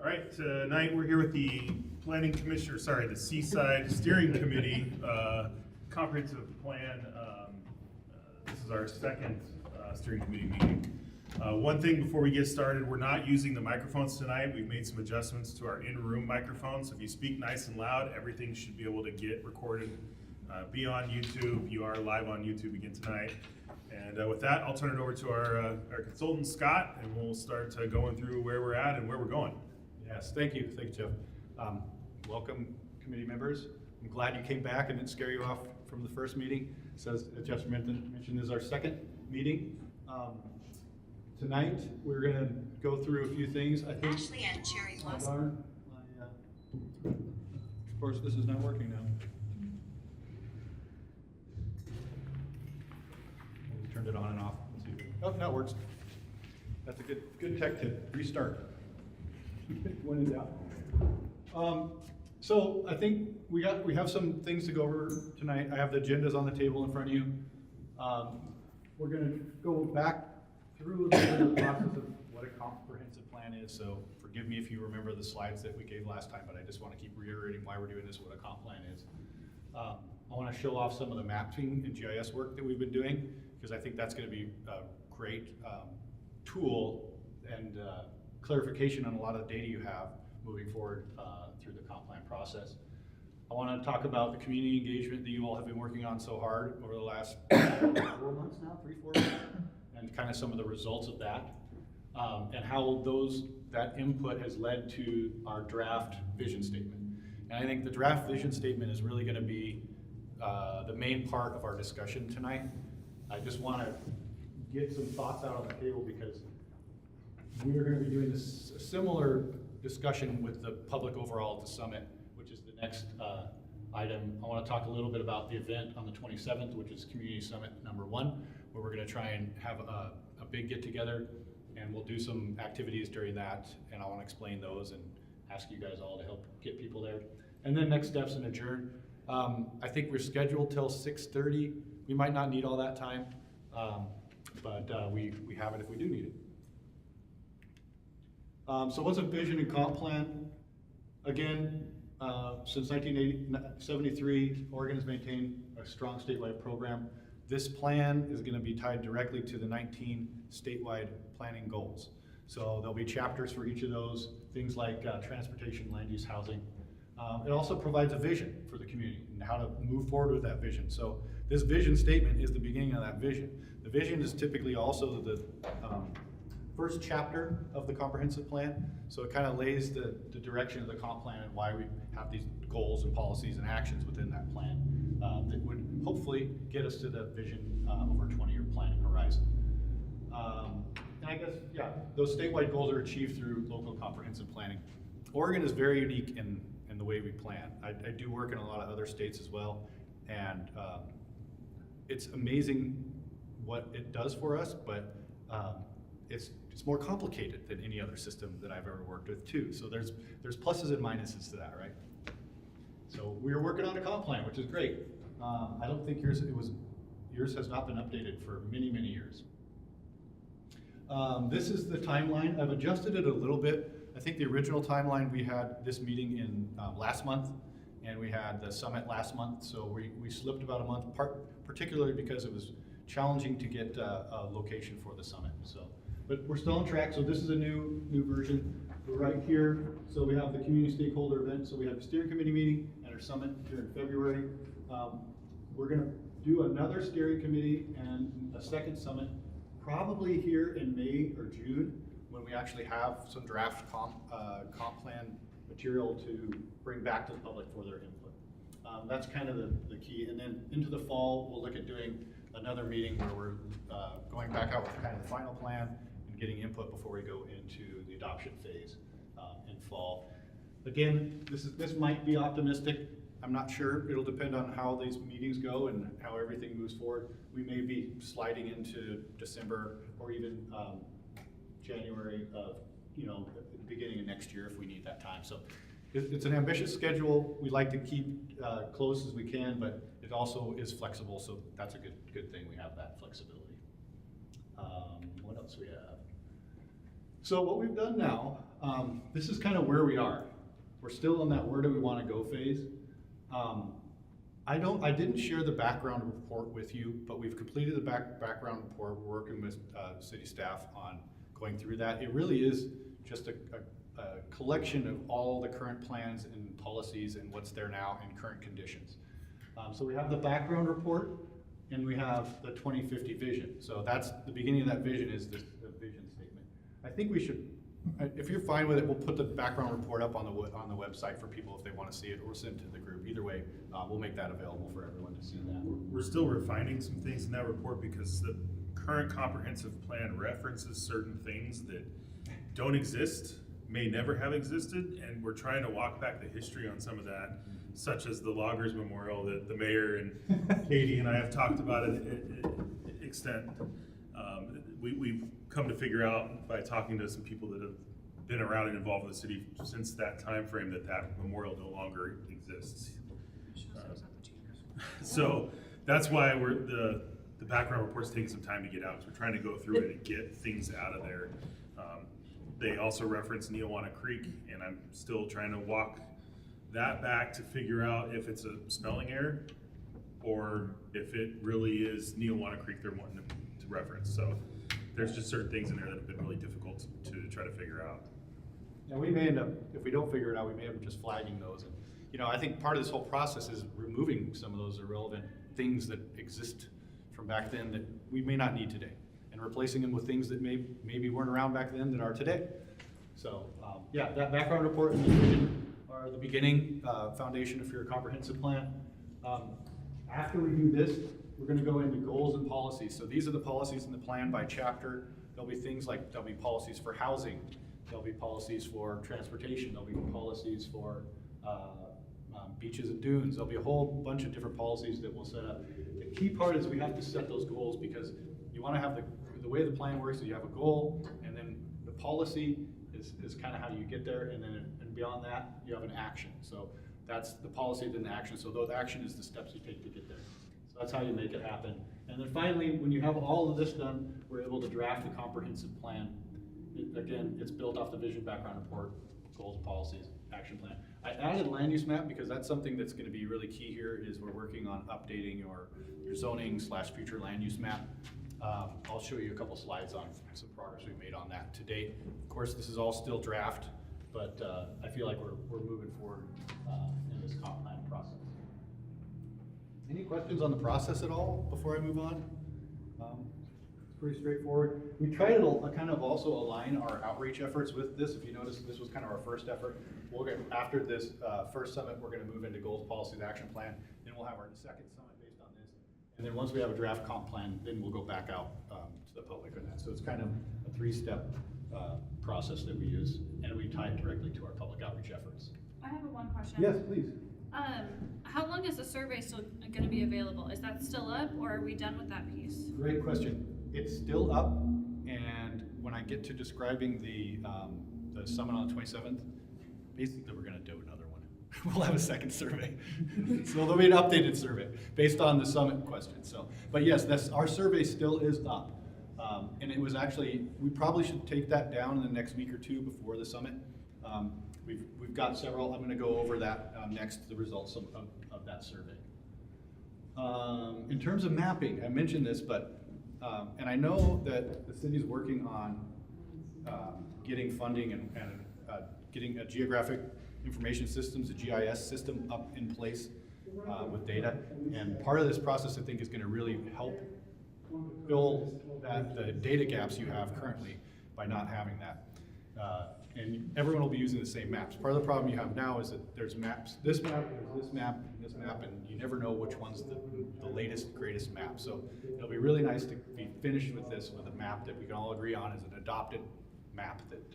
All right, tonight we're here with the Planning Commissioner, sorry, the Seaside Steering Committee Comprehensive Plan. This is our second steering committee meeting. One thing before we get started, we're not using the microphones tonight. We've made some adjustments to our in-room microphones. If you speak nice and loud, everything should be able to get recorded, be on YouTube. You are live on YouTube again tonight. And with that, I'll turn it over to our consultant, Scott, and we'll start going through where we're at and where we're going. Yes, thank you, Jeff. Welcome, committee members. I'm glad you came back and didn't scare you off from the first meeting. So as Jeff mentioned, this is our second meeting. Tonight, we're going to go through a few things. I think. Ashley and Cherry was. Of course, this is not working now. Turned it on and off. Let's see. Oh, now it works. That's a good tech tip. Restart. When in doubt. So I think we have some things to go over tonight. I have the agendas on the table in front of you. We're going to go back through the process of what a comprehensive plan is. So forgive me if you remember the slides that we gave last time, but I just want to keep reiterating why we're doing this, what a comp plan is. I want to show off some of the mapping and GIS work that we've been doing, because I think that's going to be a great tool and clarification on a lot of the data you have moving forward through the comp plan process. I want to talk about the community engagement that you all have been working on so hard over the last 4 months now, 3-4 months, and kind of some of the results of that, and how that input has led to our draft vision statement. And I think the draft vision statement is really going to be the main part of our discussion tonight. I just want to get some thoughts out on the table, because we are going to be doing this similar discussion with the public overall at the summit, which is the next item. I want to talk a little bit about the event on the 27th, which is Community Summit #1, where we're going to try and have a big get together, and we'll do some activities during that, and I want to explain those and ask you guys all to help get people there. And then next steps and adjourn. I think we're scheduled till 6:30. We might not need all that time, but we have it if we do need it. So what's a vision and comp plan? Again, since 1973, Oregon has maintained a strong statewide program. This plan is going to be tied directly to the 19 statewide planning goals. So there'll be chapters for each of those, things like transportation, land use, housing. It also provides a vision for the community and how to move forward with that vision. So this vision statement is the beginning of that vision. The vision is typically also the first chapter of the comprehensive plan. So it kind of lays the direction of the comp plan and why we have these goals and policies and actions within that plan that would hopefully get us to the vision over a 20-year planning horizon. And I guess, yeah, those statewide goals are achieved through local comprehensive planning. Oregon is very unique in the way we plan. I do work in a lot of other states as well, and it's amazing what it does for us, but it's more complicated than any other system that I've ever worked with too. So there's pluses and minuses to that, right? So we're working on a comp plan, which is great. I don't think yours has not been updated for many, many years. This is the timeline. I've adjusted it a little bit. I think the original timeline, we had this meeting in last month, and we had the summit last month. So we slipped about a month, particularly because it was challenging to get a location for the summit. So, but we're still on track. So this is a new version. We're right here. So we have the community stakeholder event. So we have the steering committee meeting and our summit here in February. We're going to do another steering committee and a second summit, probably here in May or June, when we actually have some draft comp plan material to bring back to the public for their input. That's kind of the key. And then into the fall, we'll look at doing another meeting where we're going back out with kind of the final plan and getting input before we go into the adoption phase in fall. Again, this might be optimistic. I'm not sure. It'll depend on how these meetings go and how everything moves forward. We may be sliding into December or even January of, the beginning of next year if we need that time. So it's an ambitious schedule. We like to keep close as we can, but it also is flexible. So that's a good thing. We have that flexibility. What else we have? So what we've done now, this is kind of where we are. We're still in that where do we want to go phase. I didn't share the background report with you, but we've completed the background report. We're working with city staff on going through that. It really is just a collection of all the current plans and policies and what's there now in current conditions. So we have the background report and we have the 2050 vision. So that's the beginning of that vision is the vision statement. I think we should, if you're fine with it, we'll put the background report up on the website for people if they want to see it, or send it to the group. Either way, we'll make that available for everyone to see that. We're still refining some things in that report because the current comprehensive plan references certain things that don't exist, may never have existed, and we're trying to walk back the history on some of that, such as the Loggers Memorial that the mayor and Katie and I have talked about at extent. We've come to figure out by talking to some people that have been around and involved in the city since that time frame that memorial no longer exists. So that's why the background report's taking some time to get out, because we're trying to go through it and get things out of there. They also reference Neowana Creek, and I'm still trying to walk that back to figure out if it's a spelling error or if it really is Neowana Creek they're wanting to reference. So there's just certain things in there that have been really difficult to try to figure out. And we may end up, if we don't figure it out, we may end up just flagging those. And, you know, I think part of this whole process is removing some of those irrelevant things that exist from back then that we may not need today, and replacing them with things that maybe weren't around back then that are today. So, yeah, that background report and the vision are the beginning foundation for your comprehensive plan. After we do this, we're going to go into goals and policies. So these are the policies in the plan by chapter. There'll be things like, there'll be policies for housing, there'll be policies for transportation, there'll be policies for beaches and dunes. There'll be a whole bunch of different policies that we'll set up. The key part is we have to set those goals, because you want to have the way the plan works is you have a goal, and then the policy is kind of how you get there, and then beyond that you have an action. So that's the policy, then the action. So the action is the steps you take to get there. So that's how you make it happen. And then finally, when you have all of this done, we're able to draft the comprehensive plan. Again, it's built off the vision, background report, goals, policies, action plan. I added land use map because that's something that's going to be really key here. Is we're working on updating your zoning / future land use map. I'll show you a couple slides on some progress we've made on that to date. Of course, this is all still draft, but I feel like we're moving forward in this comp plan process. Any questions on the process at all before I move on? It's pretty straightforward. We try to kind of also align our outreach efforts with this. If you notice, this was kind of our first effort. We'll get, after this first summit, we're going to move into goals, policies, action plan. Then we'll have our second summit based on this. And then once we have a draft comp plan, then we'll go back out to the public on that. So it's kind of a three-step process that we use, and we tie it directly to our public outreach efforts. I have one question. Yes, please. How long is the survey still going to be available? Is that still up, or are we done with that piece? Great question. It's still up, and when I get to describing the summit on the 27th, basically we're going to do another one. We'll have a second survey. So there'll be an updated survey based on the summit question. So, but yes, our survey still is up. And it was actually, we probably should take that down in the next week or two before the summit. We've got several. I'm going to go over that next, the results of that survey. In terms of mapping, I mentioned this, but and I know that the city's working on getting funding and getting a geographic information systems, a GIS system up in place with data. And part of this process, I think, is going to really help fill the data gaps you have currently by not having that. And everyone will be using the same maps. Part of the problem you have now is that there's maps, this map, there's this map, and you never know which one's the latest, greatest map. So it'll be really nice to be finished with this with a map that we can all agree on as an adopted map that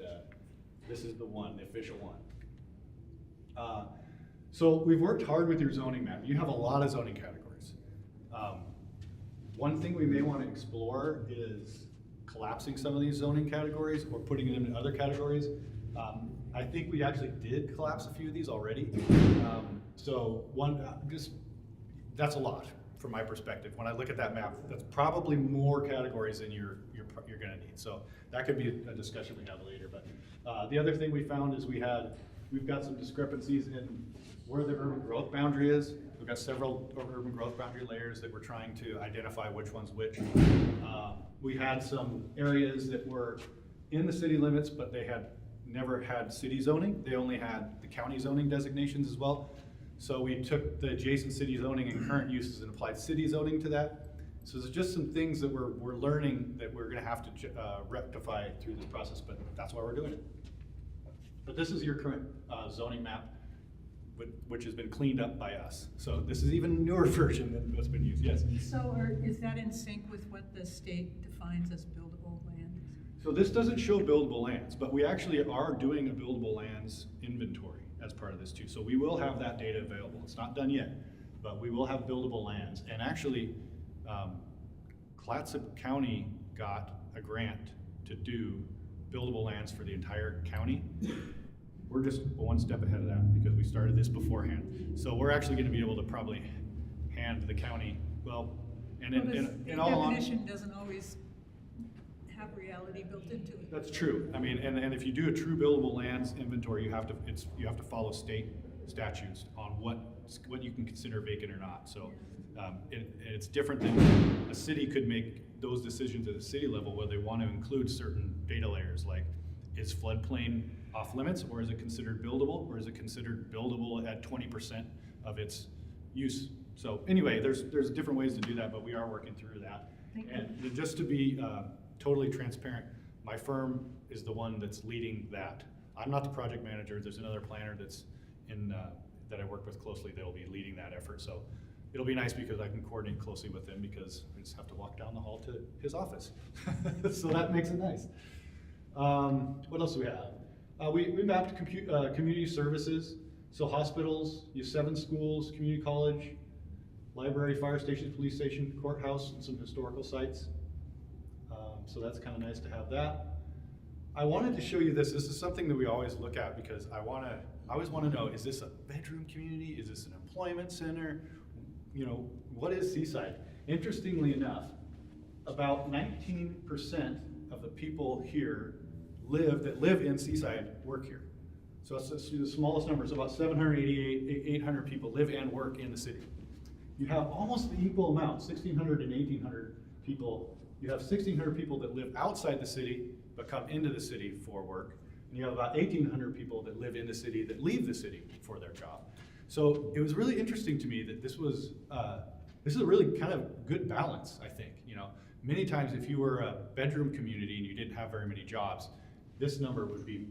this is the one, the official one. So we've worked hard with your zoning map. You have a lot of zoning categories. One thing we may want to explore is collapsing some of these zoning categories or putting them in other categories. I think we actually did collapse a few of these already. So that's a lot. from my perspective, when I look at that map, that's probably more categories than you're gonna need. So that could be a discussion we have later. But the other thing we found is we've got some discrepancies in where the urban growth boundary is. We've got several urban growth boundary layers that we're trying to identify which one's which. We had some areas that were in the city limits, but they had never had city zoning. They only had the county zoning designations as well. So we took the adjacent city zoning and current uses and applied city zoning to that. So there's just some things that we're learning that we're gonna have to rectify through this process, but that's why we're doing it. But this is your current zoning map, which has been cleaned up by us. So this is even a newer version than what's been used, yes. So is that in sync with what the state defines as buildable land? So this doesn't show buildable lands, but we actually are doing a buildable lands inventory as part of this too. So we will have that data available. It's not done yet, but we will have buildable lands. And actually, Clatsop County got a grant to do buildable lands for the entire county. We're just one step ahead of that because we started this beforehand. So we're actually gonna be able to probably hand the county, well, and in all honesty, definition doesn't always have reality built into it. that's true. I mean, and if you do a true buildable lands inventory, you have to follow state statutes on what you can consider vacant or not. So it's different than a city could make those decisions at a city level where they want to include certain data layers, like is floodplain off limits, or is it considered buildable, or is it considered buildable at 20% of its use? So anyway, there's different ways to do that, but we are working through that. And just to be totally transparent, my firm is the one that's leading that. I'm not the project manager. There's another planner that's that I work with closely that'll be leading that effort. So it'll be nice because I can coordinate closely with him because I just have to walk down the hall to his office. So that makes it nice. What else do we have? We mapped community services. So hospitals, you have 7 schools, community college, library, fire station, police station, courthouse, and some historical sites. So that's kind of nice to have that. I wanted to show you this. This is something that we always look at because I always want to know, is this a bedroom community? Is this an employment center? You know, what is Seaside? Interestingly enough, about 19% of the people here that live in Seaside work here. So that's the smallest numbers, about 788, 800 people live and work in the city. You have almost the equal amount, 1,600 and 1,800 people. You have 1,600 people that live outside the city but come into the city for work. And you have about 1,800 people that live in the city that leave the city for their job. So it was really interesting to me that this is a really kind of good balance, I think. You know, many times if you were a bedroom community and you didn't have very many jobs, this number would be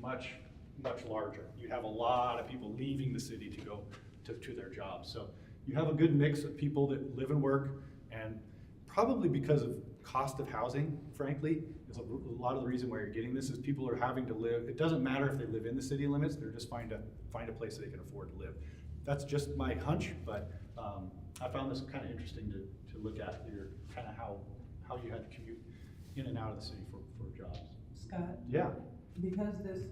much larger. You'd have a lot of people leaving the city to go to their jobs. So you have a good mix of people that live and work, and probably because of cost of housing, frankly, is a lot of the reason why you're getting this is people are having to live. It doesn't matter if they live in the city limits, they're just find a place they can afford to live. That's just my hunch, but I found this kind of interesting to look at your kind of how you had to commute in and out of the city for jobs. Scott? Yeah. Because this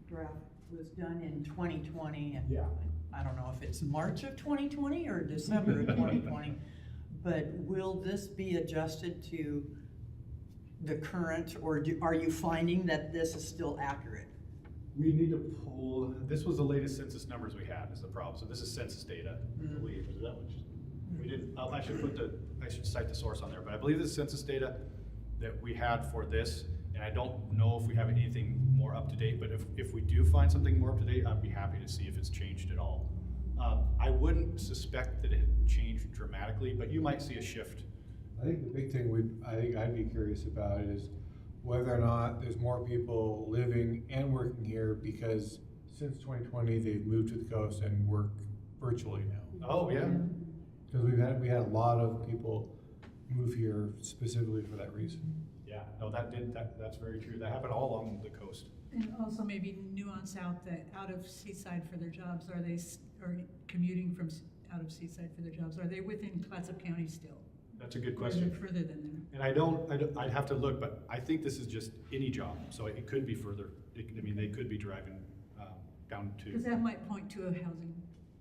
draft was done in 2020, and Yeah. I don't know if it's March of 2020 or December of 2020, but will this be adjusted to the current, or are you finding that this is still accurate? We need to pull, this was the latest census numbers we had is the problem. So this is census data, I believe. Is that what we did? I should cite the source on there, but I believe this is census data that we had for this. And I don't know if we have anything more up to date, but if we do find something more up to date, I'd be happy to see if it's changed at all. I wouldn't suspect that it changed dramatically, but you might see a shift. I think the big thing I'd be curious about is whether or not there's more people living and working here because since 2020 they've moved to the coast and work virtually now. Oh yeah. Because we had a lot of people move here specifically for that reason. Yeah, no, that's very true. That happened all along the coast. And also maybe nuance out that out of Seaside for their jobs, or commuting from out of Seaside for their jobs, are they within Clatsop County still? That's a good Or are question. they further than there? And I'd have to look, but I think this is just any job, so it could be further. I mean, they could be driving down to. Because that might point to a housing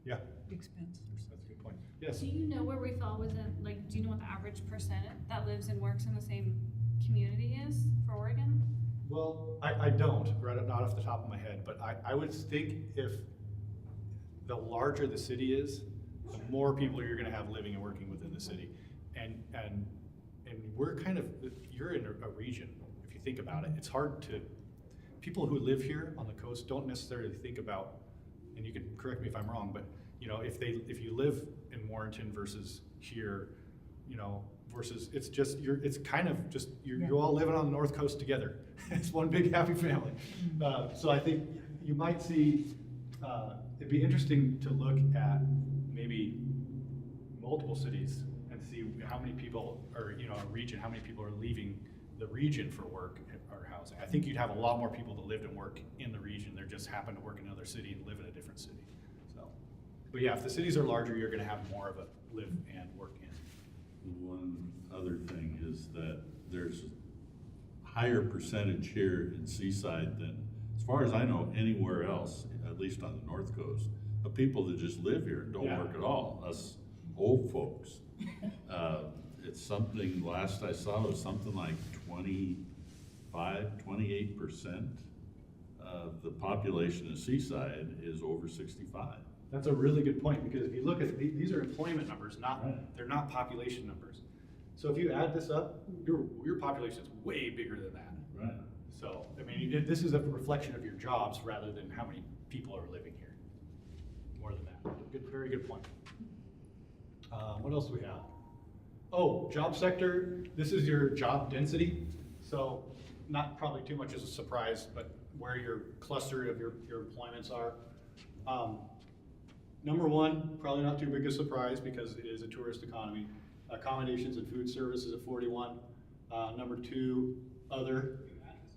Yeah, expense. that's good. good point. Yes? Do you know where we fall within, like, do you know what the average percent that lives and works in the same community is for Oregon? Well, I don't, right, not off the top of my head, but I would think if the larger the city is, the more people you're gonna have living and working within the city. And we're kind of, you're in a region, if you think about it, it's hard to, people who live here on the coast don't necessarily think about, and you can correct me if I'm wrong, but you know, if you live in Warrenton versus here, you know, versus it's just, it's kind of just, you're all living on the North Coast together. It's one big happy family. So I think you might see, it'd be interesting to look at maybe multiple cities and see how many people, or you know, a region, how many people are leaving the region for work or housing. I think you'd have a lot more people that lived and work in the region. They just happen to work in another city and live in a different city. So, but yeah, if the cities are larger, you're gonna have more of a live and work in. One other thing is that there's higher percentage here in Seaside than, as far as I know, anywhere else, at least on the North Coast, of people that just live here and don't work at all, us old folks. It's something, last I saw, it was something like 28% of the population of Seaside is over 65. That's a really good point, because if you look at, these are employment numbers, they're not population numbers. So if you add this up, your population is way bigger than that. Right. So, I mean, this is a reflection of your jobs rather than how many people are living here. More than that. Good, very good point. What else do we have? Oh, job sector, this is your job density. So not probably too much as a surprise, but where your cluster of your employments are. Number one, probably not too big a surprise because it is a tourist economy. Accommodations and food services at 41. Number two, other.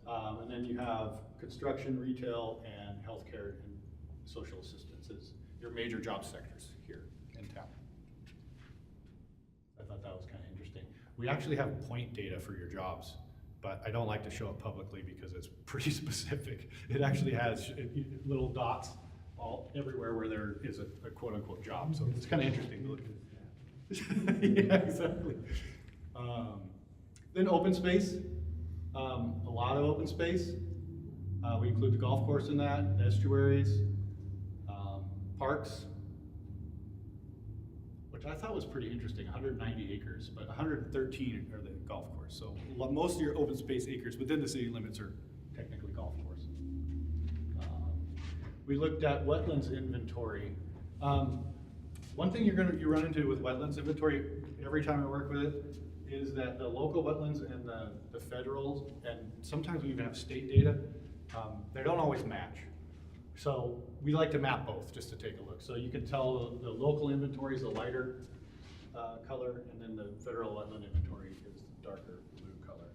And then you have construction, retail, and healthcare and social assistance as your major job sectors here in town. I thought that was kind of interesting. We actually have point data for your jobs, but I don't like to show it publicly because it's pretty specific. It actually has little dots all everywhere where there is a quote unquote job. So it's kind of interesting to look at. Yeah, exactly. Then open space, a lot of open space. We include the golf course in that, estuaries, parks, which I thought was pretty interesting, 190 acres, but 113 are the golf course. So most of your open space acres within the city limits are technically golf course. We looked at wetlands inventory. One thing you run into with wetlands inventory every time I work with it is that the local wetlands and the federal, and sometimes we even have state data, they don't always match. So we like to map both just to take a look. So you can tell the local inventory is a lighter color, and then the federal wetland inventory is the darker blue color.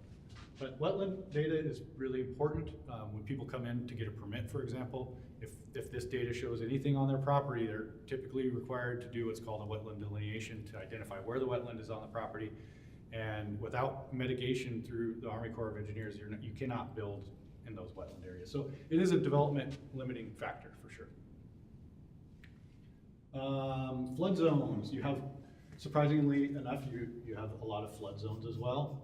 But wetland data is really important. When people come in to get a permit, for example, if this data shows anything on their property, they're typically required to do what's called a wetland delineation to identify where the wetland is on the property. And without mitigation through the Army Corps of Engineers, you cannot build in those wetland areas. So it is a development limiting factor for sure. Flood zones, you have, surprisingly enough, you have a lot of flood zones as well.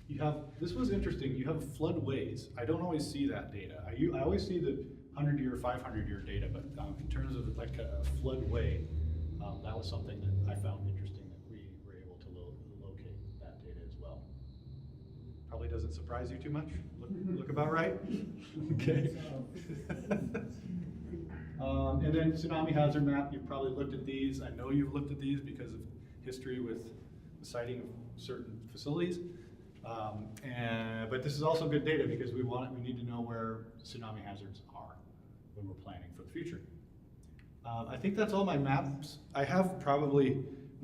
You have, this was interesting, you have floodways. I don't always see that data. I always see the 100-year, 500-year data, but in terms of like a floodway, that was something that I found interesting that we were able to locate that data as well. Probably doesn't surprise you too much? Look about right? Okay. And then tsunami hazard map, you've probably looked at these. I know you've looked at these because of history with the siting of certain facilities. But this is also good data because we need to know where tsunami hazards are when we're planning for the future. I think that's all my maps. We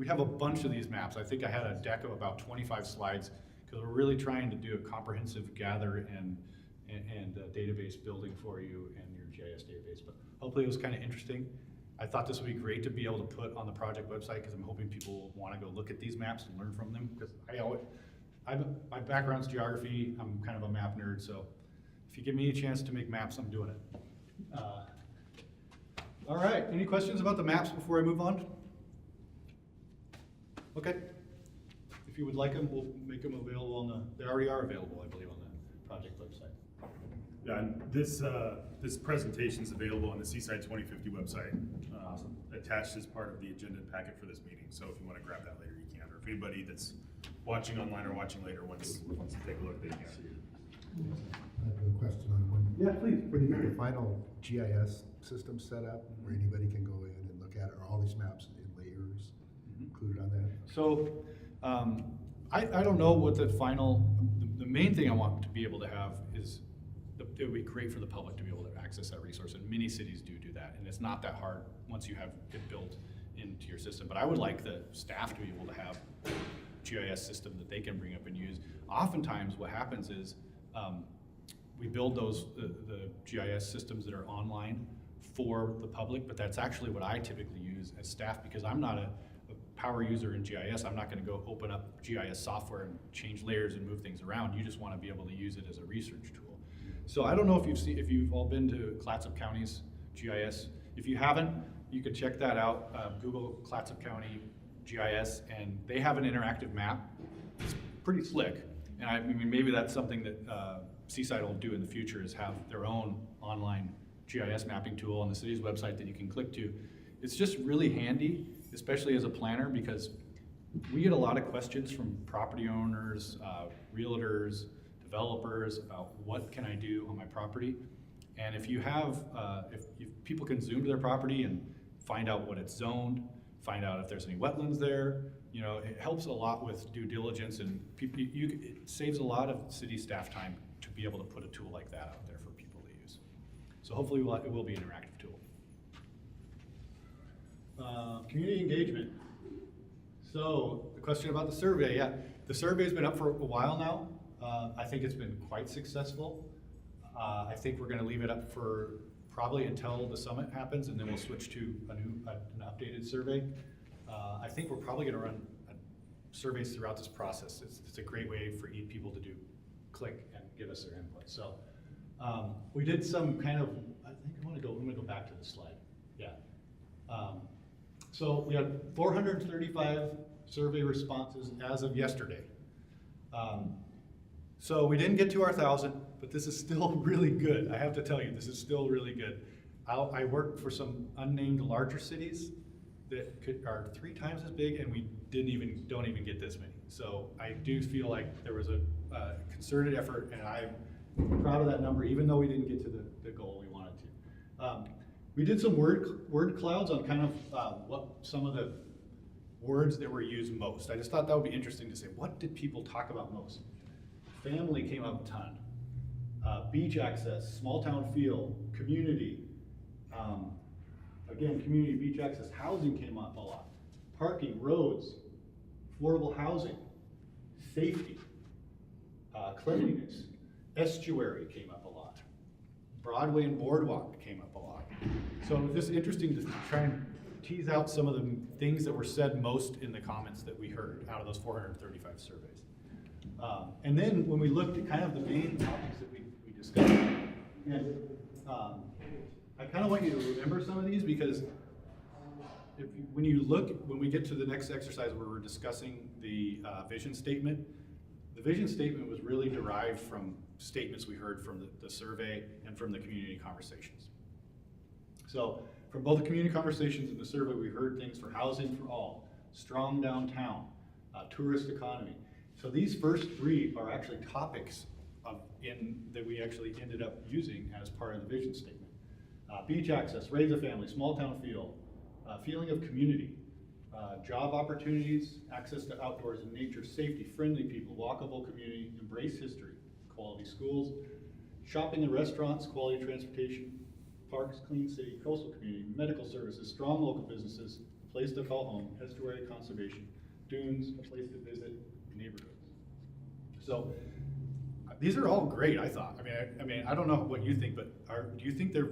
have a bunch of these maps. I think I had a deck of about 25 slides because we're really trying to do a comprehensive gather and database building for you and your GIS database. But hopefully it was kind of interesting. I thought this would be great to be able to put on the project website because I'm hoping people will want to go look at these maps and learn from them because my background's geography. I'm kind of a map nerd, so if you give me a chance to make maps, I'm doing it. All right, any questions about the maps before I move on? Okay. If you would like them, we'll make them available on they already are available, I believe, on the project website. Yeah, and this presentation is available on the Seaside 2050 website, attached as part of the agenda packet for this meeting. So if you want to grab that later, you can. Or if anybody that's watching online or watching later wants to take a look, they can. I have a question on when. Yeah, please. When you get the final GIS system set up, where anybody can go in and look at it, are all these maps in layers included on that? So, I don't know what the main thing I want to be able to have is, it would be great for the public to be able to access that resource, and many cities do that, and it's not that hard once you have it built into your system. But I would like the staff to be able to have a GIS system that they can bring up and use. Oftentimes what happens is, we build the GIS systems that are online for the public, but that's actually what I typically use as staff, because I'm not a power user in GIS. I'm not gonna go open up GIS software and change layers and move things around. You just wanna be able to use it as a research tool. So I don't know if you've all been to Clatsop County's GIS. If you haven't, you could check that out. Google Clatsop County GIS, and they have an interactive map. It's pretty slick. And I mean, maybe that's something that Seaside will do in the future, is have their own online GIS mapping tool on the city's website that you can click to. It's just really handy, especially as a planner, because we get a lot of questions from property owners, realtors, developers about what can I do on my property. And if you have, if people can zoom to their property and find out what it's zoned, find out if there's any wetlands there, you know, it helps a lot with due diligence, and it saves a lot of city staff time to be able to put a tool like that out there for people to use. So hopefully it will be an interactive tool. Community engagement. So the question about the survey, yeah, the survey's been up for a while now. I think it's been quite successful. I think we're gonna leave it up for probably until the summit happens, and then we'll switch to an updated survey. I think we're probably gonna run surveys throughout this process. It's a great way for people to click and give us their input. So we did some kind of, I think I'm gonna go back to the slide. Yeah. So we had 435 survey responses as of yesterday. So we didn't get to our 1,000, but this is still really good. I have to tell you, this is still really good. I work for some unnamed larger cities that are 3 times as big, and we don't even get this many. So I do feel like there was a concerted effort, and I'm proud of that number, even though we didn't get to the goal we wanted to. We did some word clouds on kind of what some of the words that were used most. I just thought that would be interesting to say, what did people talk about most? Family came up a ton. Beach access, small town feel, community. Again, community, beach access, housing came up a lot. Parking, roads, affordable housing, safety, cleanliness, estuary came up a lot. Broadway and boardwalk came up a lot. So it was just interesting to try and tease out some of the things that were said most in the comments that we heard out of those 435 surveys. And then when we looked at kind of the main topics that we discussed, and I kind of want you to remember some of these, because when we get to the next exercise where we're discussing the vision statement, the vision statement was really derived from statements we heard from the survey and from the community conversations. So from both the community conversations and the survey, we heard things for housing for all, strong downtown, tourist economy. So these first 3 are actually topics that we actually ended up using as part of the vision statement. Beach access, raise a family, small town feel, feeling of community, job opportunities, access to outdoors and nature, safety, friendly people, walkable community, embrace history, quality schools, shopping and restaurants, quality transportation, parks, clean city, coastal community, medical services, strong local businesses, place to call home, estuary conservation, dunes, a place to visit, neighborhoods. So these are all great, I thought. I mean, I don't know what you think, but do you think they're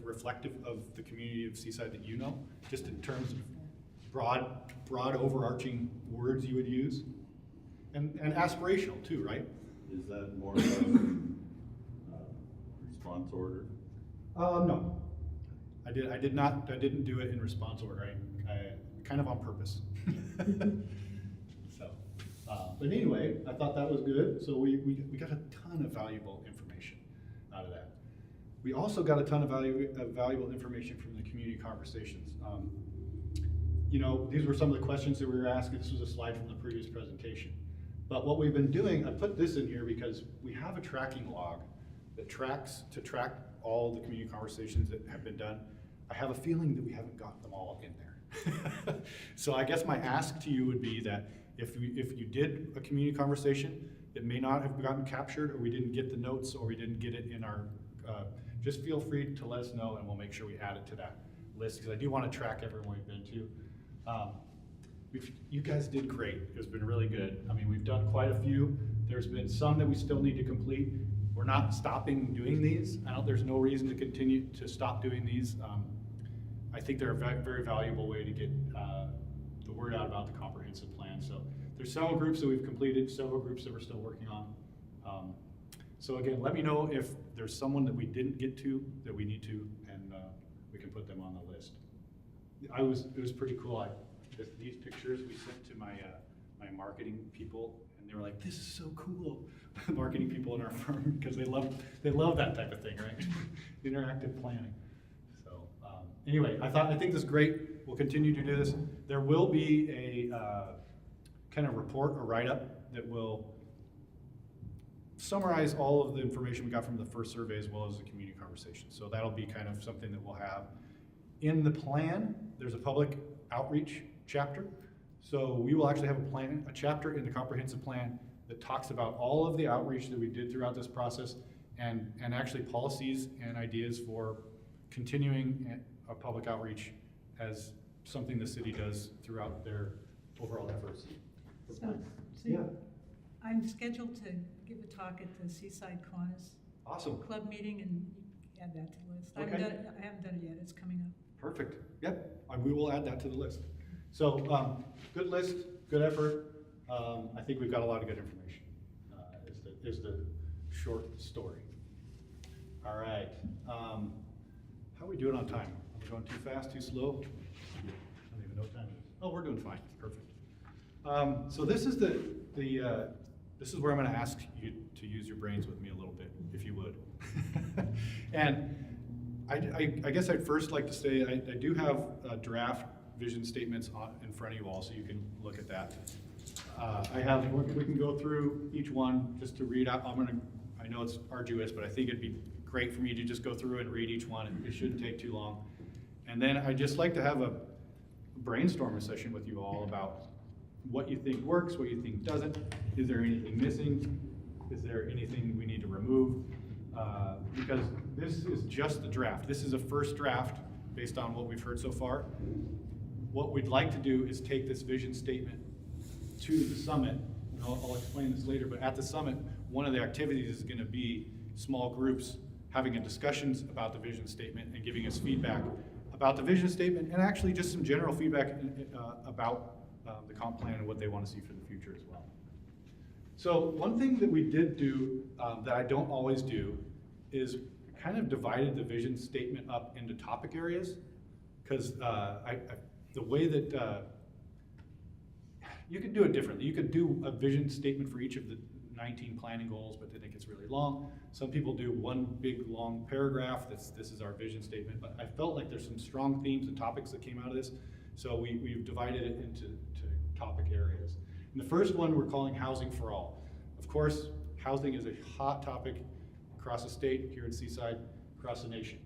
reflective of the community of Seaside that you know, just in terms of broad overarching words you would use, and aspirational too, right? Is that more of a response order? No. I didn't do it in response order, I kind of on purpose. So, but anyway, I thought that was good, so we got a ton of valuable information out of that. We also got a ton of valuable information from the community conversations. You know, these were some of the questions that we were asking. This was a slide from the previous presentation. But what we've been doing, I put this in here because we have a tracking log that track all the community conversations that have been done. I have a feeling that we haven't got them all in there. So I guess my ask to you would be that if you did a community conversation that may not have gotten captured, or we didn't get the notes, or we didn't get it in our, just feel free to let us know and we'll make sure we add it to that list, because I do want to track everyone we've been to. You guys did great. It's been really good. I mean, we've done quite a few. There's been some that we still need to complete. We're not stopping doing these. There's no reason to continue to stop doing these. I think they're a very valuable way to get the word out about the comprehensive plan. So there's several groups that we've completed, several groups that we're still working on. So again, let me know if there's someone that we didn't get to that we need to, and we can put them on the list. It was pretty cool. These pictures we sent to my marketing people, and they were like, "This is so cool." Marketing people in our firm, because they love that type of thing, right? Interactive planning. So anyway, I think this is great. We'll continue to do this. There will be a kind of report or write-up that will summarize all of the information we got from the first survey as well as the community conversation. So that'll be kind of something that we'll have. In the plan, there's a public outreach chapter. So we will actually have a chapter in the comprehensive plan that talks about all of the outreach that we did throughout this process, and actually policies and ideas for continuing a public outreach as something the city does throughout their overall efforts. So Yeah. I'm scheduled to give a talk at the Seaside Kiwanis Awesome. Club meeting, and add that to the list. I Okay. haven't done it yet, it's coming up. Perfect. Yep, we will add that to the list. So, good list, good effort. I think we've got a lot of good information, is the short story. All right. How are we doing on time? Are we going too fast, too slow? I don't even know what time it is. Oh, we're doing fine. Perfect. So this is this is where I'm going to ask you to use your brains with me a little bit, if you would. And I guess I'd first like to say I do have draft vision statements in front of you all, so you can look at that. We can go through each one just to read out. I know it's arduous, but I think it'd be great for me to just go through and read each one. It shouldn't take too long. And then I'd just like to have a brainstorming session with you all about what you think works, what you think doesn't. Is there anything missing? Is there anything we need to remove? Because this is just the draft. This is a first draft based on what we've heard so far. What we'd like to do is take this vision statement to the summit, and I'll explain this later, but at the summit, one of the activities is going to be small groups having a discussions about the vision statement and giving us feedback about the vision statement, and actually just some general feedback about the comp plan and what they want to see for the future as well. So one thing that we did do that I don't always do is kind of divided the vision statement up into topic areas, because the way that you could do it differently. You could do a vision statement for each of the 19 planning goals, but then it gets really long. Some people do one big long paragraph. This is our vision statement, but I felt like there's some strong themes and topics that came out of this, so we've divided it into topic areas. And the first one we're calling Housing for All. Of course, housing is a hot topic across the state, here in Seaside, across the nation.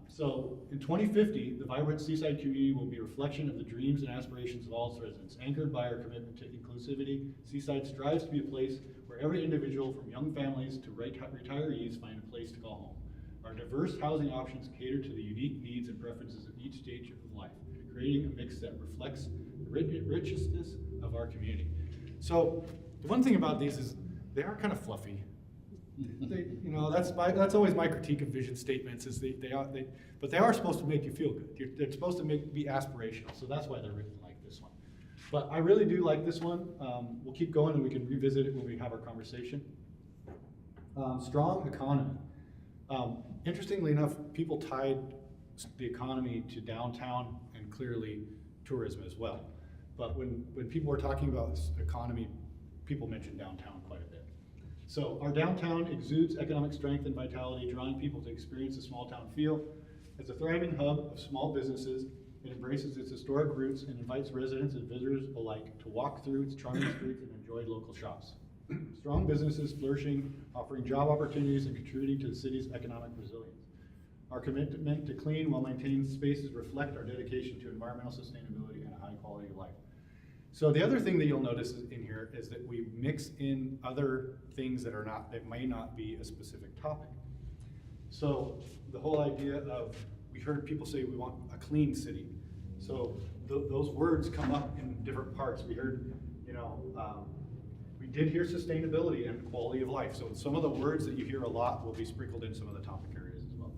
So in 2050, the vibrant Seaside community will be a reflection of the dreams and aspirations of all its residents. Anchored by our commitment to inclusivity, Seaside strives to be a place where every individual, from young families to retirees, find a place to call home. Our diverse housing options cater to the unique needs and preferences of each stage of life, creating a mix that reflects the richness of our community. So the one thing about these is they are kind of fluffy. That's always my critique of vision statements, is but they are supposed to make you feel good. They're supposed to be aspirational, so that's why they're written like this one. But I really do like this one. We'll keep going and we can revisit it when we have our conversation. Strong economy. Interestingly enough, people tied the economy to downtown and clearly tourism as well. But when people are talking about economy, people mention downtown quite a bit. So our downtown exudes economic strength and vitality, drawing people to experience a small town feel. As a thriving hub of small businesses, it embraces its historic roots and invites residents and visitors alike to walk through its charming streets and enjoy local shops. Strong businesses flourishing, offering job opportunities and contributing to the city's economic resilience. Our commitment to clean, well-maintained spaces reflect our dedication to environmental sustainability and a high quality of life. So the other thing that you'll notice in here is that we mix in other things that may not be a specific topic. So the whole idea of, we heard people say we want a clean city. So those words come up in different parts. We heard, we did hear sustainability and quality of life. So some of the words that you hear a lot will be sprinkled in some of the topic areas as well.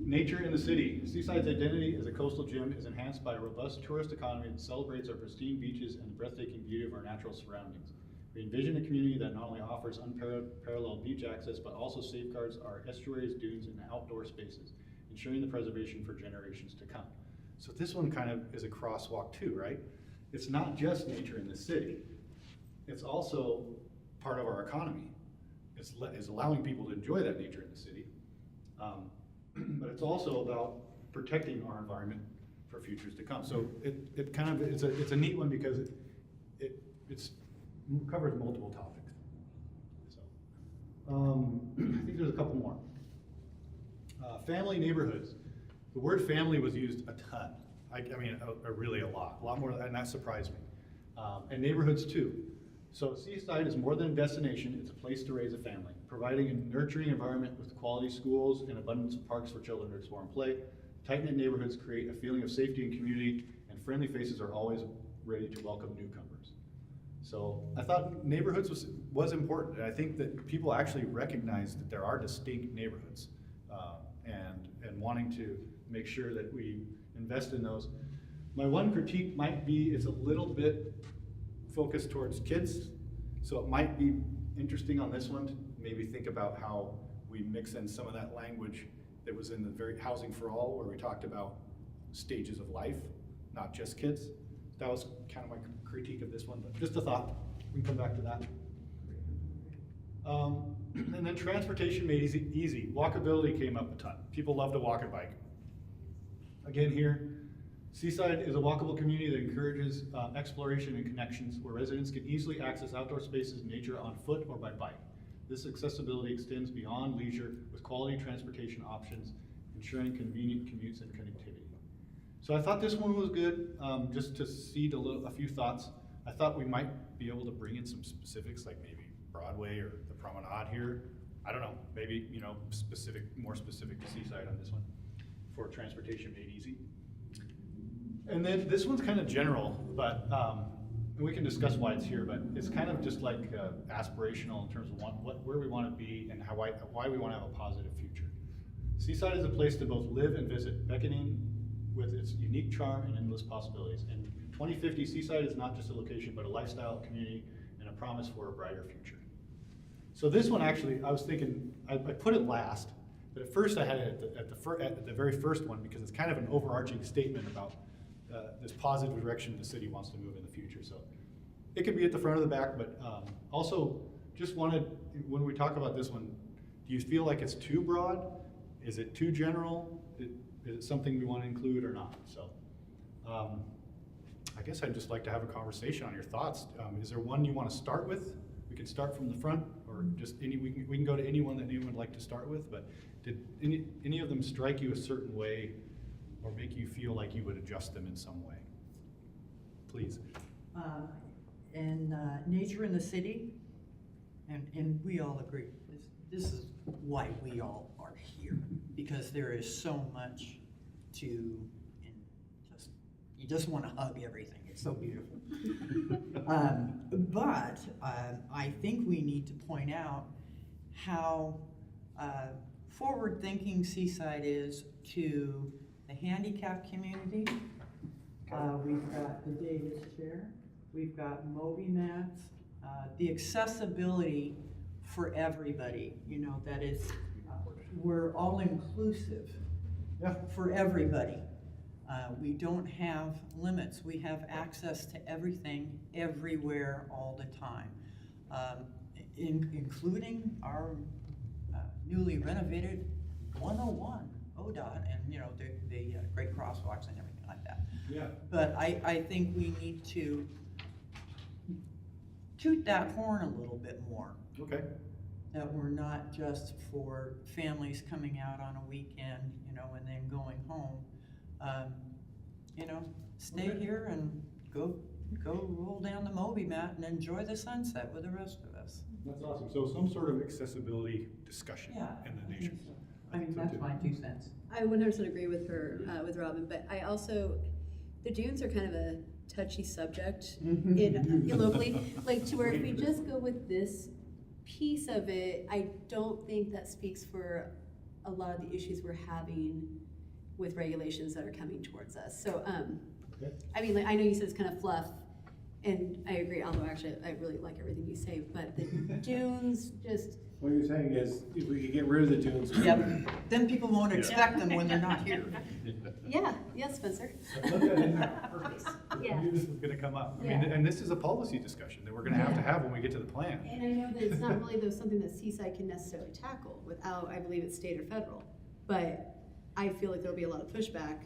Nature in the city. Seaside's identity as a coastal gem is enhanced by a robust tourist economy that celebrates our pristine beaches and the breathtaking beauty of our natural surroundings. We envision a community that not only offers unparalleled beach access, but also safeguards our estuaries, dunes, and outdoor spaces, ensuring the preservation for generations to come. So this one kind of is a crosswalk too, right? It's not just nature in the city. It's also part of our economy. It's allowing people to enjoy that nature in the city. But it's also about protecting our environment for futures to come. So it kind of, it's a neat one because it covers multiple topics. So, I think there's a couple more. Family neighborhoods. The word family was used a ton. I mean, really a lot more, and that surprised me. And neighborhoods too. So Seaside is more than a destination, it's a place to raise a family, providing a nurturing environment with quality schools and abundance of parks for children to explore and play. Tight-knit neighborhoods create a feeling of safety and community, and friendly faces are always ready to welcome newcomers. So I thought neighborhoods was important, and I think that people actually recognize that there are distinct neighborhoods, and wanting to make sure that we invest in those. My one critique might be it's a little bit focused towards kids, so it might be interesting on this one to maybe think about how we mix in some of that language that was in the very Housing for All, where we talked about stages of life, not just kids. That was kind of my critique of this one, but just a thought. We can come back to that. And then transportation made easy. Walkability came up a ton. People love to walk and bike. Again here, Seaside is a walkable community that encourages exploration and connections where residents can easily access outdoor spaces and nature on foot or by bike. This accessibility extends beyond leisure with quality transportation options, ensuring convenient commutes and connectivity. So I thought this one was good, just to seed a few thoughts. I thought we might be able to bring in some specifics, like maybe Broadway or the Promenade here. I don't know, maybe, more specific to Seaside on this one for transportation made easy. And then this one's kind of general, but and we can discuss why it's here, but it's kind of just like aspirational in terms of where we want to be and why we want to have a positive future. Seaside is a place to both live and visit, beckoning with its unique charm and endless possibilities. And in 2050, Seaside is not just a location, but a lifestyle, community, and a promise for a brighter future. So this one actually, I was thinking, I put it last, but at first I had it at the very first one because it's kind of an overarching statement about this positive direction the city wants to move in the future. So it could be at the front or the back, but also just wanted, when we talk about this one, do you feel like it's too broad? Is it too general? Is it something we want to include or not? So I guess I'd just like to have a conversation on your thoughts. Is there one you want to start with? We can start from the front, or just we can go to anyone that anyone would like to start with, but did any of them strike you a certain way or make you feel like you would adjust them in some way? Please. And nature in the city, and we all agree, this is why we all are here, because there is so much to, you just want to hug everything. It's so beautiful. But I think we need to point out how forward-thinking Seaside is to the handicapped community. We've got the Davis chair. We've got Moby mats. The accessibility for everybody, that is we're all inclusive Yeah. for everybody. We don't have limits. We have access to everything, everywhere, all the time. Including our newly renovated 101 ODOT and, you know, the great crosswalks and everything like that. Yeah. But I think we need to toot that horn a little bit more. Okay. That we're not just for families coming out on a weekend, you know, and then going home. You know, stay Okay. here and go roll down the Moby mat and enjoy the sunset with the rest of us. That's awesome. So some sort of accessibility discussion Yeah. in the I nation. think so. I mean, that's my 2 cents. I 100% agree with her, with Robin, but I also, the dunes are kind of a touchy subject locally, like to where if we just go with this piece of it, I don't think that speaks for a lot of the issues we're having with regulations that are coming towards us. So, Okay. I mean, like, I know you said it's kind of fluff, and I agree, although actually I really like everything you say, but the dunes just, What you're saying is, if we could get rid of the dunes. Yep, then people won't expect them when they're not here. yeah, yes, Spencer. Look at it in that purpose. I Yeah. knew this was gonna come up. I mean, Yeah. and this is a policy discussion that we're gonna have to have when we get to the plan. And I know that it's not really though something that Seaside can necessarily tackle without, I believe it's state or federal. But I feel like there'll be a lot of pushback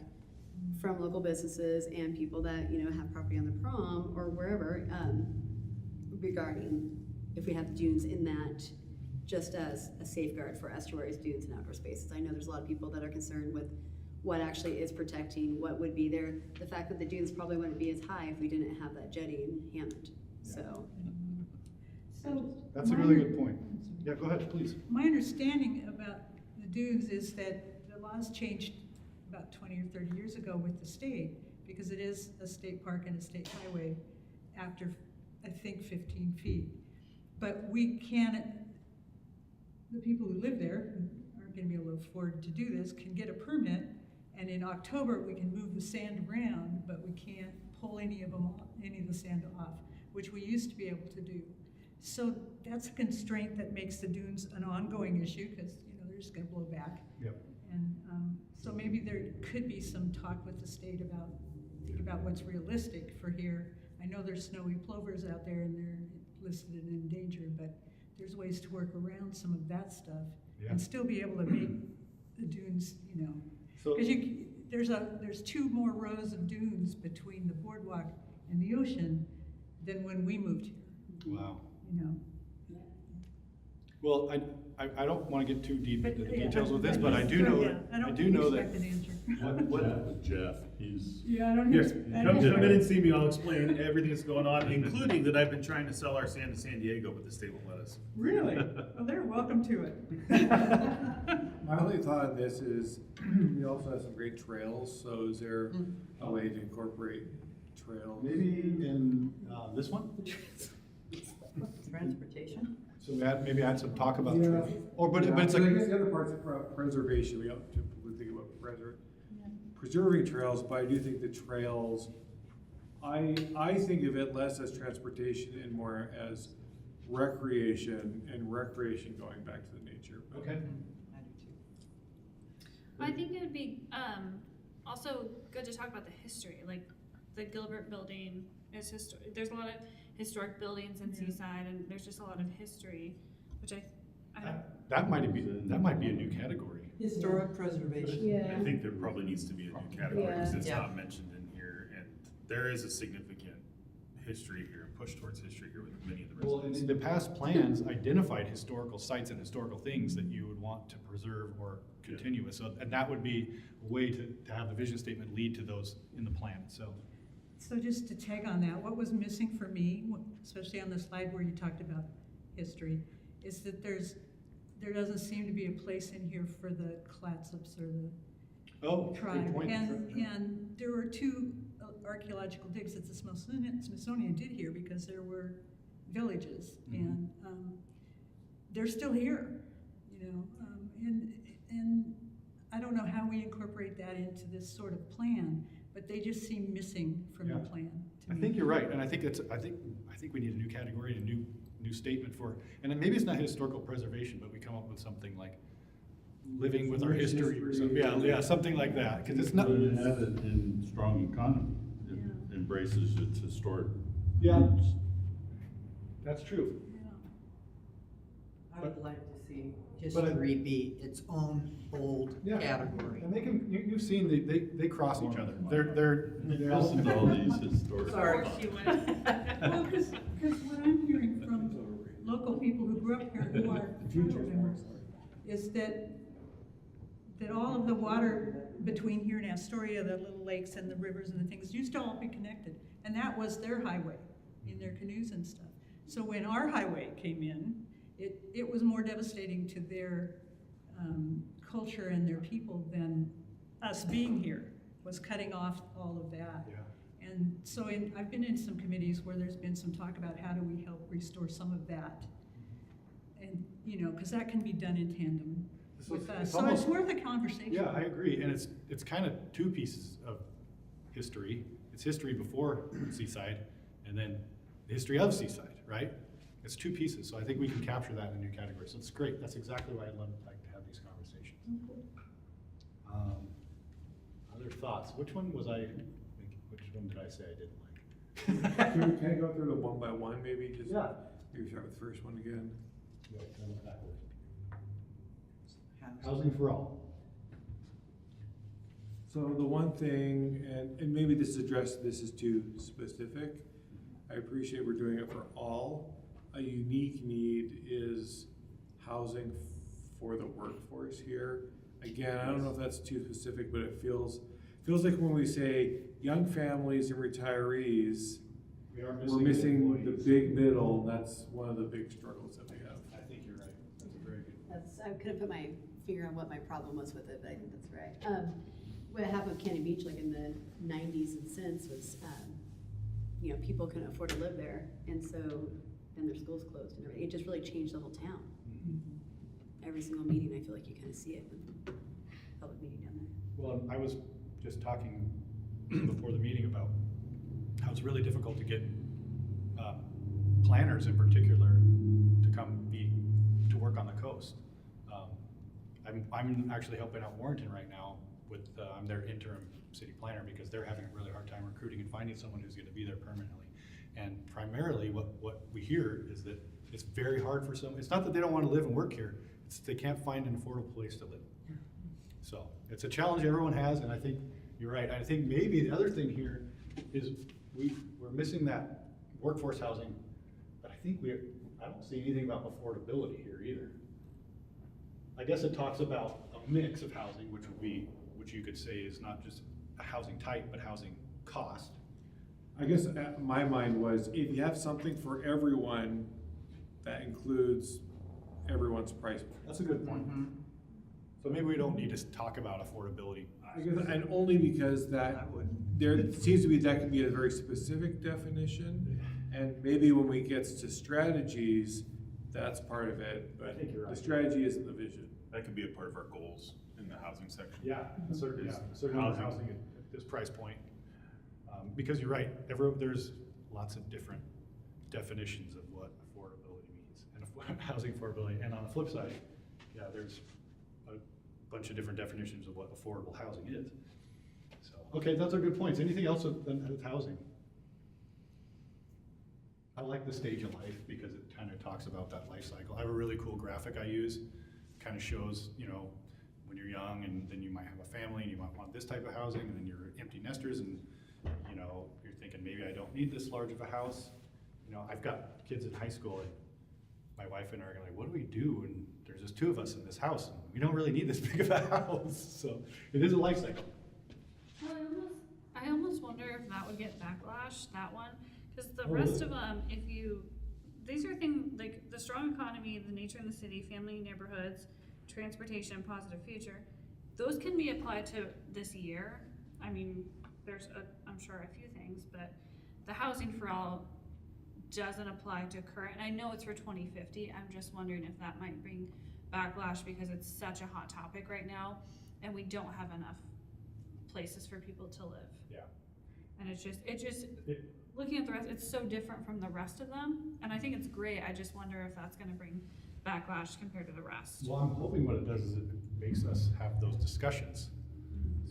from local businesses and people that, you know, have property on the prom or wherever, regarding if we have dunes in that, just as a safeguard for estuaries, dunes, and outdoor spaces. I know there's a lot of people that are concerned with what actually is protecting, what would be there. The fact that the dunes probably wouldn't be as high if we didn't have that jetty in Hammond, so. So. That's a really good point. Yeah, go ahead, please. My understanding about the dunes is that the laws changed about 20 or 30 years ago with the state, because it is a state park and a state highway after, I think, 15 feet. But we can't, the people who live there, who aren't gonna be able to afford to do this, can get a permit, and in October, we can move the sand around, but we can't pull any of the sand off, which we used to be able to do. So that's a constraint that makes the dunes an ongoing issue, because, you know, they're just gonna blow back. Yep. And so maybe there could be some talk with the state about what's realistic for here. I know there's snowy plovers out there and they're listed and endangered, but there's ways to work around some of that stuff Yeah. and still be able to make the dunes, you know. So, Because there's 2 more rows of dunes between the boardwalk and the ocean than when we moved here, wow. you know. Well, I don't wanna get too deep into the yeah, details with this, but I do know that, I don't I do know expect that. an answer. Jeff, he's. Yeah, I don't. Here, I come don't in and see me, I'll explain everything that's going on, including that I've been trying to sell our sand to San Diego, but the state won't let us. Really? Well, they're welcome to it. My only thought on this is, we also have some great trails, so is there a way to incorporate trails? Maybe in, this one? Transportation? So maybe add some talk about, Yeah. or, but Yeah, it's I like, guess the other part's preservation, we don't typically think about preserving trails, but I do think the trails, I think of it less as transportation and more as recreation, and recreation going back to the nature. But- okay. I do too. I think it would be also good to talk about the history, like the Gilbert building is there's a lot of historic buildings in Seaside, and there's just a lot of history, which I don't. That might be a new category. Historic preservation. I think there probably needs to be a new category, because it's Yeah. not mentioned in here, and there is a significant history here, and push towards history here with many of the Well, and residents. in the past plans identified historical sites and historical things that you would want to preserve or continue with. So, and that would be a way to have the vision statement lead to those in the plan, so. So just to tag on that, what was missing for me, especially on the slide where you talked about history, is that there doesn't seem to be a place in here for the Clatsups or the Oh, good tribe. point. And there were 2 archaeological digs that the Smithsonian did here because there were villages, and they're still here, you know. And I don't know how we incorporate that into this sort of plan, but they just seem missing from the Yeah. plan to I me. think you're right, and I think we need a new category, a new statement for, and then maybe it's not historical preservation, but we come up with something like living with our history or something. Yeah, something like that, because it's not. But it had it in strong economy. It embraces its historic Yeah. roots. That's true. I would like to see But I- history be its own bold Yeah. category. And they can, you've seen, they cross each other. They're Listen to all these historic. Sorry. Of course you would. Well, because what I'm hearing from local people who grew up here who are tribal members is that all of the water between here and Astoria, the little lakes and the rivers and the things, used to all be connected. And that was their highway in their canoes and stuff. So when our highway came in, it was more devastating to their culture and their people than us being here, was cutting off all of that. Yeah. And so I've been in some committees where there's been some talk about how do we help restore some of that. And, you know, because that can be done in tandem So with it's us. So almost- it's worth a conversation. Yeah, I agree, and it's kind of two pieces of history. It's history before Seaside, and then the history of Seaside, right? It's two pieces, so I think we can capture that in a new category. So it's great. That's exactly why I'd like to have these conversations. Other thoughts? Which one did I say I didn't like? Can I go through them one by one, maybe? Just Yeah. maybe start with the first one again. Yeah, kind of backwards. Housing for all. So the one thing, and maybe this is too specific. I appreciate we're doing it for all. A unique need is housing for the workforce here. Again, I don't know if that's too specific, but it feels like when we say young families and retirees, we're missing the big middle, and that's one of the big struggles that we have. I think you're right. That's a very good. I couldn't put my finger on what my problem was with it, but I think that's right. What happened with Cannon Beach, like in the 90s and since, was, you know, people couldn't afford to live there, and their schools closed and everything. It just really changed the whole town. Every single meeting, I feel like you kind of see it with the public meeting down there. Well, I was just talking before the meeting about how it's really difficult to get planners in particular to come to work on the coast. I'm actually helping out Warrenton right now with, I'm their interim city planner because they're having a really hard time recruiting and finding someone who's gonna be there permanently. And primarily what we hear is that it's very hard for some, it's not that they don't wanna live and work here, it's they can't find an affordable place to live. So it's a challenge everyone has, and I think you're right. I think maybe the other thing here is we're missing that workforce housing, but I don't see anything about affordability here either. I guess it talks about a mix of housing, which you could say is not just a housing type, but housing cost. I guess my mind was, if you have something for everyone, that includes everyone's price point. That's a good point. So maybe we don't need to talk about affordability. I guess, and only because there seems to be, that can be a very specific definition, and maybe when we get to strategies, that's part of it, but I think you're right. the strategy isn't the vision. That could be a part of our goals in the housing section. Yeah, certainly housing at this price point. Because you're right, there's lots of different definitions of what affordability means and housing affordability. And on the flip side, yeah, there's a bunch of different definitions of what affordable housing is. So, okay, those are good points. Anything else with housing? I like the stage of life because it kind of talks about that life cycle. I have a really cool graphic I use. Kind of shows, you know, when you're young and then you might have a family and you might want this type of housing, and then you're empty nesters and, you know, you're thinking maybe I don't need this large of a house. You know, I've got kids in high school and my wife and I are like, what do we do? And there's just two of us in this house and we don't really need this big of a house. So it is a life cycle. Well, I almost wonder if that would get backlash, that one, because the rest of them, these are things like the strong economy, the nature in the city, family neighborhoods, transportation, positive future. Those can be applied to this year. I mean, there's I'm sure a few things, but the housing for all doesn't apply to current. And I know it's for 2050. I'm just wondering if that might bring backlash because it's such a hot topic right now, and we don't have enough places for people to live. Yeah. And looking at the rest, it's so different from the rest of them, and I think it's great. I just wonder if that's gonna bring backlash compared to the rest. Well, I'm hoping what it does is it makes us have those discussions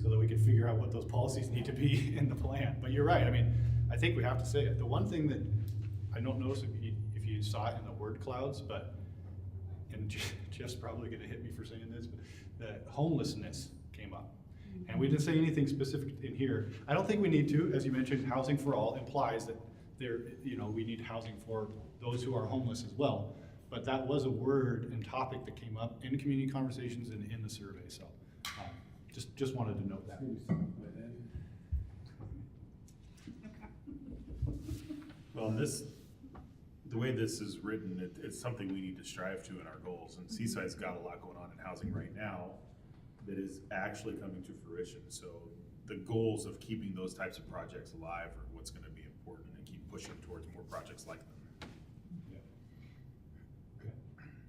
so that we can figure out what those policies need to be in the plan. But you're right, I mean, I think we have to say it. The one thing that, I don't know if you saw it in the word clouds, but, and Jeff's probably gonna hit me for saying this, but the homelessness came up. And we didn't say anything specific in here. I don't think we need to, as you mentioned, housing for all implies that we need housing for those who are homeless as well. But that was a word and topic that came up in community conversations and in the survey, so just wanted to note that. Okay. Well, the way this is written, it's something we need to strive to in our goals, and Seaside's got a lot going on in housing right now that is actually coming to fruition, so the goals of keeping those types of projects alive are what's gonna be important, and keep pushing towards more projects like them.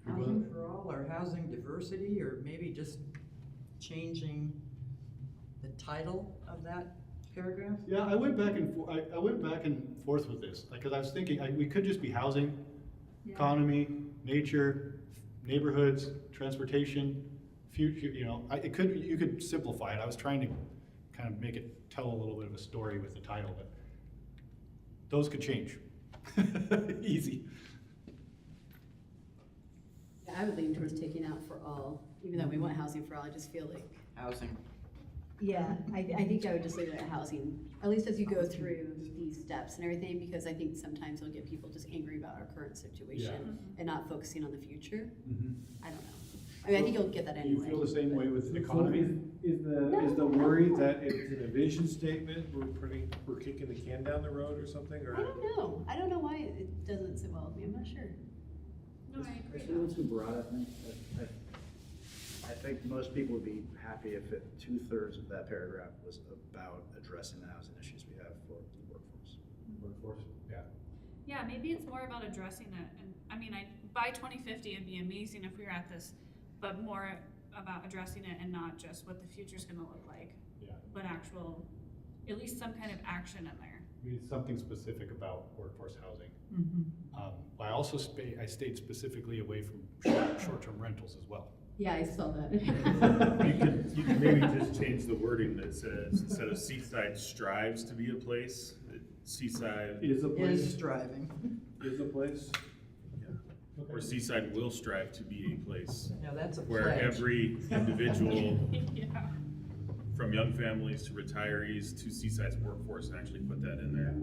Housing for all, or housing diversity, or maybe just changing the title of that paragraph? Yeah, I went back and I went back and forth with this, because I was thinking, we could just be housing, economy, nature, neighborhoods, transportation, future, you could simplify it. I was trying to kind of make it tell a little bit of a story with the title, but those could change. Easy. I would lean towards taking out for all, even though we want housing for all, I just feel like, Housing. yeah, I think I would just leave it at housing, at least as you go through these steps and everything, because I think sometimes you'll get people just angry about our current situation and not focusing on the future. I don't know. I mean, I think you'll get that Do you anyway. feel the same way with the economy? Is the worry that it's in a vision statement, we're kicking the can down the road or something, or? I don't know. I don't know why it doesn't sit well with me. I'm not sure. No, I agree. It's a little too broad, I think. I think most people would be happy if 2/3 of that paragraph was about addressing the housing issues we have for the workforce. Workforce, yeah. Yeah, maybe it's more about addressing it, and I mean, by 2050, it'd be amazing if we were at this, but more about addressing it and not just what the future's gonna look like, Yeah. but actual, at least some kind of action in there. We need something specific about workforce housing. Mm-hmm. I also I stayed specifically away from short-term rentals as well. Yeah, I saw that. You could maybe just change the wording that says, instead of Seaside strives to be a place, Seaside, Is a Is striving. Is a place? or Seaside will strive to be a place Now, that's a where pledge. every individual, Yeah. from young families to retirees to Seaside's workforce, and actually put that in there,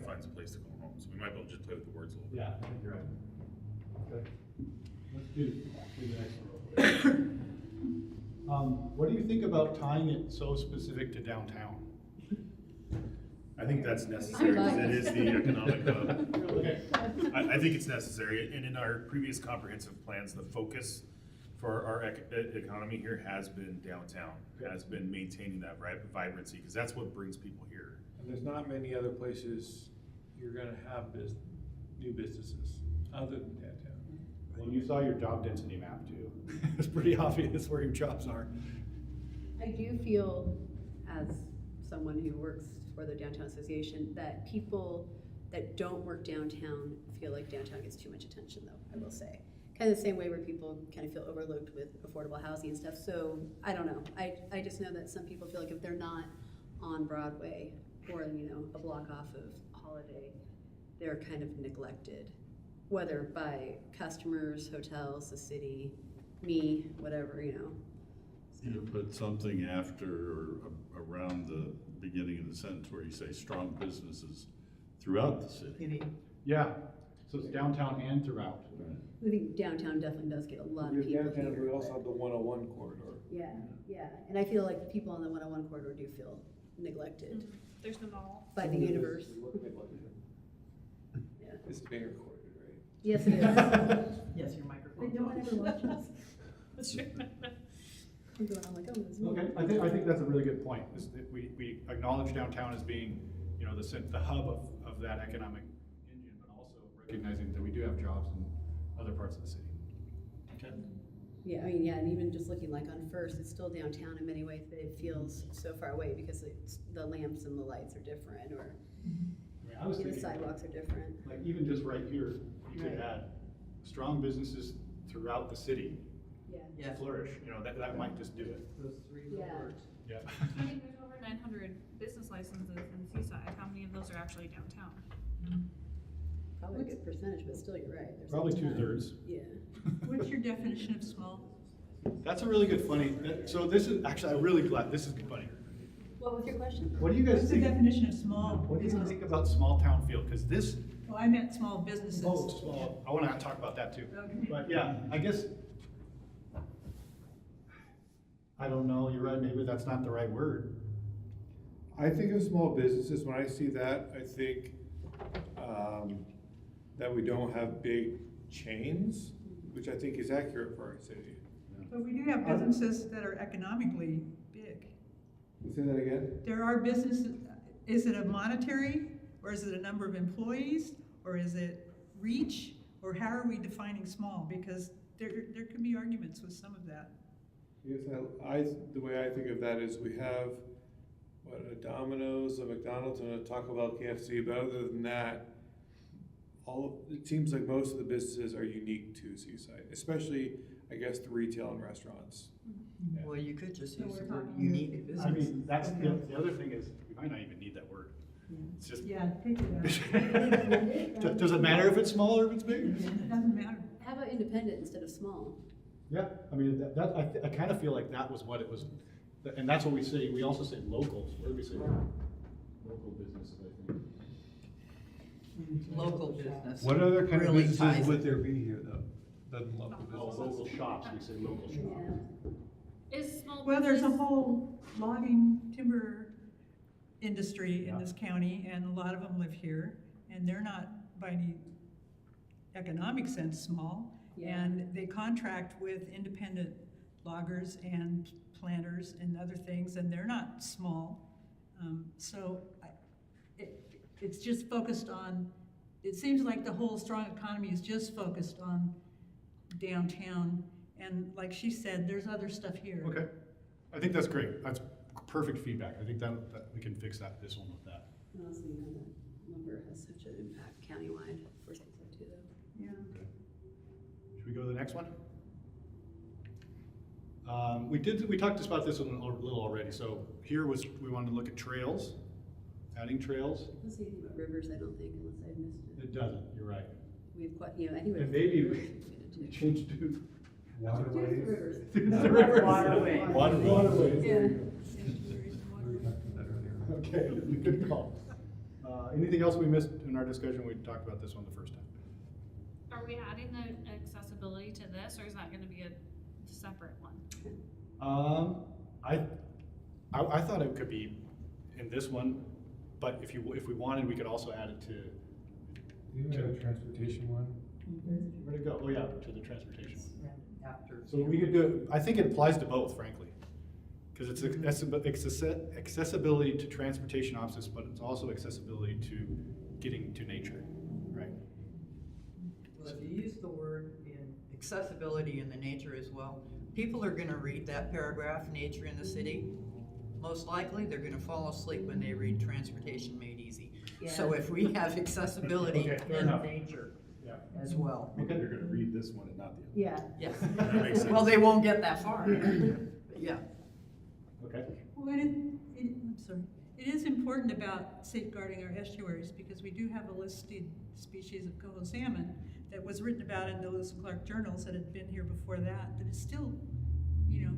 finds a place to call home. So we might be able to just play with the words a little bit. Yeah, I think you're right. Okay. Let's do the next one real quick. What do you think about tying it so specific to downtown? I think that's necessary, because it is the economic hub. Okay. I think it's necessary, and in our previous comprehensive plans, the focus for our economy here has been downtown, has been maintaining that vibrancy, because that's what brings people here. And there's not many other places you're gonna have new businesses, other than downtown. Well, you saw your job density map too. It's pretty obvious where your jobs are. I do feel, as someone who works for the Downtown Association, that people that don't work downtown feel like downtown gets too much attention, though, I will say. Kind of the same way where people kind of feel overlooked with affordable housing and stuff, so I don't know. I just know that some people feel like if they're not on Broadway or, a block off of Holiday, they're kind of neglected, whether by customers, hotels, the city, me, whatever, You put something after or around the beginning of the sentence where you say strong businesses throughout the city. Yeah, so it's downtown and throughout. I think downtown definitely does get a lot of Because people downtown, here. we also but- have the 101 corridor. Yeah, and I feel like people on the 101 corridor do feel neglected There's the mall. by the universe. Yeah. It's bigger corridor, right? Yes, it is. Yes, your microphone. But no one ever watches. That's true. I'm going on like, oh, it's me. Okay, I think that's a really good point, is that we acknowledge downtown as being, the hub of that economic engine, but also recognizing that we do have jobs in other parts of the city. Okay. Yeah, and even just looking like on First, it's still downtown in many ways, but it feels so far away because the lamps and the lights are different, or I was the thinking, sidewalks are different. like, even just right here, you could Right. add strong businesses throughout the city Yeah. Yeah. flourish, you know, that might just do it. Those three Yeah. words. Yeah. I think there's over 900 business licenses in Seaside. How many of those are actually downtown? Probably a good percentage, but still, you're right. There's a Probably ton. 2/3. Yeah. What's your definition of small? That's a really good funny, so this is, actually, I'm really glad, this is funny. What was your question? What do you guys What's the think? definition of small What do you business? think about small town feel? Because this, Oh, I meant small businesses. oh, small, I wanna talk about that too. Okay. But yeah, I guess, I don't know, you're right, maybe that's not the right word. I think of small businesses, when I see that, I think, that we don't have big chains, which I think is accurate for our city. But we do have businesses that are economically big. Say that again? There are businesses, is it a monetary, or is it a number of employees, or is it reach, or how are we defining small? Because there could be arguments with some of that. Yes, the way I think of that is we have, what, a Domino's, a McDonald's, and a Taco Bell, KFC, but other than that, it seems like most of the businesses are unique to Seaside, especially, I guess, the retail and restaurants. Yeah. Well, you could just So use the we're word talking unique business. I mean, that's, the other thing is, we might not even need that word. It's just. Yeah, take it out. Does it matter if it's small or if it's big? It doesn't matter. How about independent instead of small? Yeah, I mean, I kind of feel like that was what it was, and that's what we say, we also say locals, what do we say? Local businesses, I think. Local business. What other kind of really businesses ties would it. there be here, though, than local Oh, businesses? local shops, we say local shop. Yeah. Is small Well, there's a business- whole logging timber industry in Yeah. this county, and a lot of them live here, and they're not by any economic sense small. Yeah. And they contract with independent loggers and planters and other things, and they're not small. It's just focused on, it seems like the whole strong economy is just focused on downtown. And like she said, there's other stuff here. Okay, I think that's great, that's perfect feedback, I think that we can fix this one with that. And also, you know, that lumber has such an impact countywide for Seaside too, though. Yeah. Should we go to the next one? We talked about this one a little already, so here we wanted to look at trails, adding trails. It doesn't say anything about rivers, I don't think, unless I missed it. It doesn't, you're right. We have quite, I think we have. And maybe rivers we too. changed to. Waterways. Rivers. The rivers. Waterways. Waterways. Yeah. We talked about that earlier. Okay, good call. Anything else we missed in our discussion? We talked about this one the first time. Are we adding the accessibility to this, or is that gonna be a separate one? I thought it could be in this one, but if we wanted, we could also add it to, Didn't we have a transportation one? where'd it go? Oh yeah, to the transportation. After. So we could do it, I think it applies to both, frankly. Because it's accessibility to transportation options, but it's also accessibility to getting to nature, right? Well, if you use the word in accessibility in the nature as well, people are gonna read that paragraph, nature in the city. Most likely, they're gonna fall asleep when they read transportation made easy. So if we have accessibility Okay, fair in enough. nature Yeah. as well. Okay. You're gonna read this one and not the other. Yeah. Yes. That makes sense. Well, they won't get that far. But yeah. Okay. Well, I'm sorry. It is important about safeguarding our estuaries because we do have a listed species of coho salmon that was written about in those Clark journals that had been here before that is still,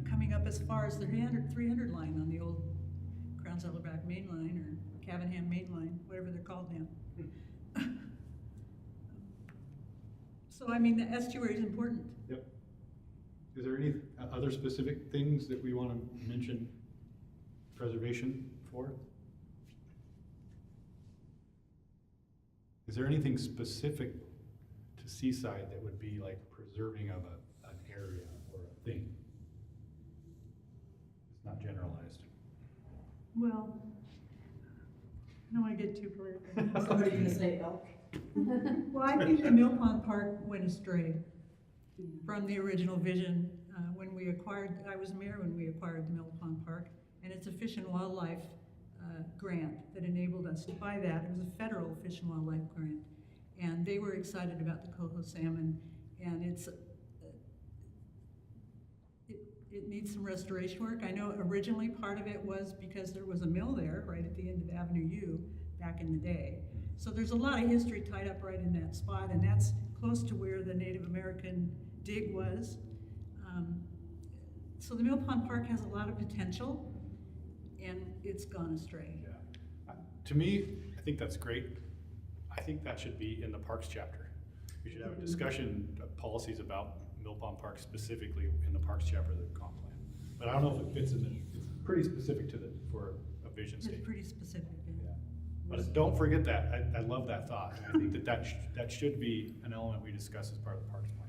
coming up as far as the 300 line on the old Crown-Zellerback main line or Cavenham main line, whatever they're called now. So, the estuary is important. Yep. Is there any other specific things that we want to mention preservation for? Is there anything specific to Seaside that would be like preserving of an area or a thing? It's not generalized. Well, I don't want to get too political. Somebody gonna say elk? Well, I think the Mill Pond Park went astray from the original vision when we acquired, I was mayor when we acquired the Mill Pond Park, and it's a Fish and Wildlife grant that enabled us to buy that. It was a federal Fish and Wildlife grant, and they were excited about the coho salmon, And it needs some restoration work. I know originally part of it was because there was a mill there right at the end of Avenue U back in the day. So there's a lot of history tied up right in that spot, and that's close to where the Native American dig was. So the Mill Pond Park has a lot of potential, and it's gone astray. Yeah. To me, I think that's great. I think that should be in the Parks chapter. We should have a discussion of policies about Mill Pond Park specifically in the Parks chapter of the comp plan. But I don't know if it fits in it's pretty specific to for a vision It's statement. pretty specific. Yeah. But don't forget that. I love that thought. I think that should be an element we discuss as part of the Parks plan.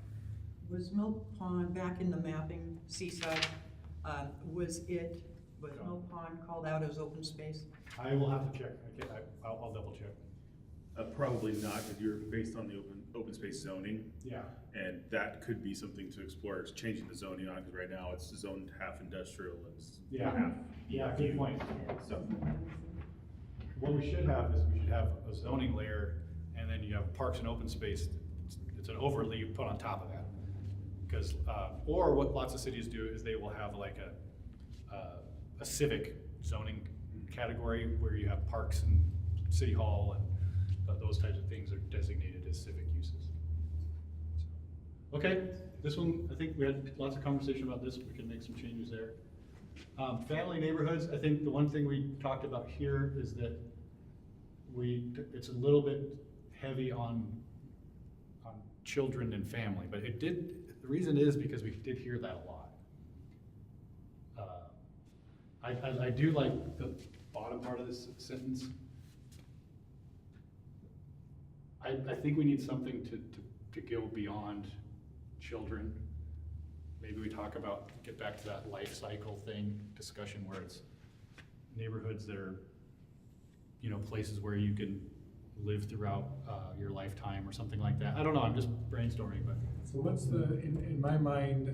Was Mill Pond, back in the mapping, Seaside, was Mill Pond called out as open space? I will have to check. I'll double check. Probably not, because you're based on the open space zoning, Yeah. and that could be something to explore, is changing the zoning on, because right now it's zoned half industrial and half. Yeah, good point. So, What we should have is we should have a zoning layer, and then you have parks and open space. It's an overlay you put on top of that. Because, or what lots of cities do is they will have like a civic zoning category where you have parks and city hall and those types of things are designated as civic uses. Okay, this one, I think we had lots of conversation about this. We can make some changes there. Family neighborhoods, I think the one thing we talked about here is that it's a little bit heavy on children and family, but the reason is because we did hear that a lot. I do like the bottom part of this sentence. I think we need something to go beyond children. Maybe we get back to that life cycle discussion where it's neighborhoods that are, places where you can live throughout your lifetime or something like that. I don't know, I'm just brainstorming, but. So what's in my mind,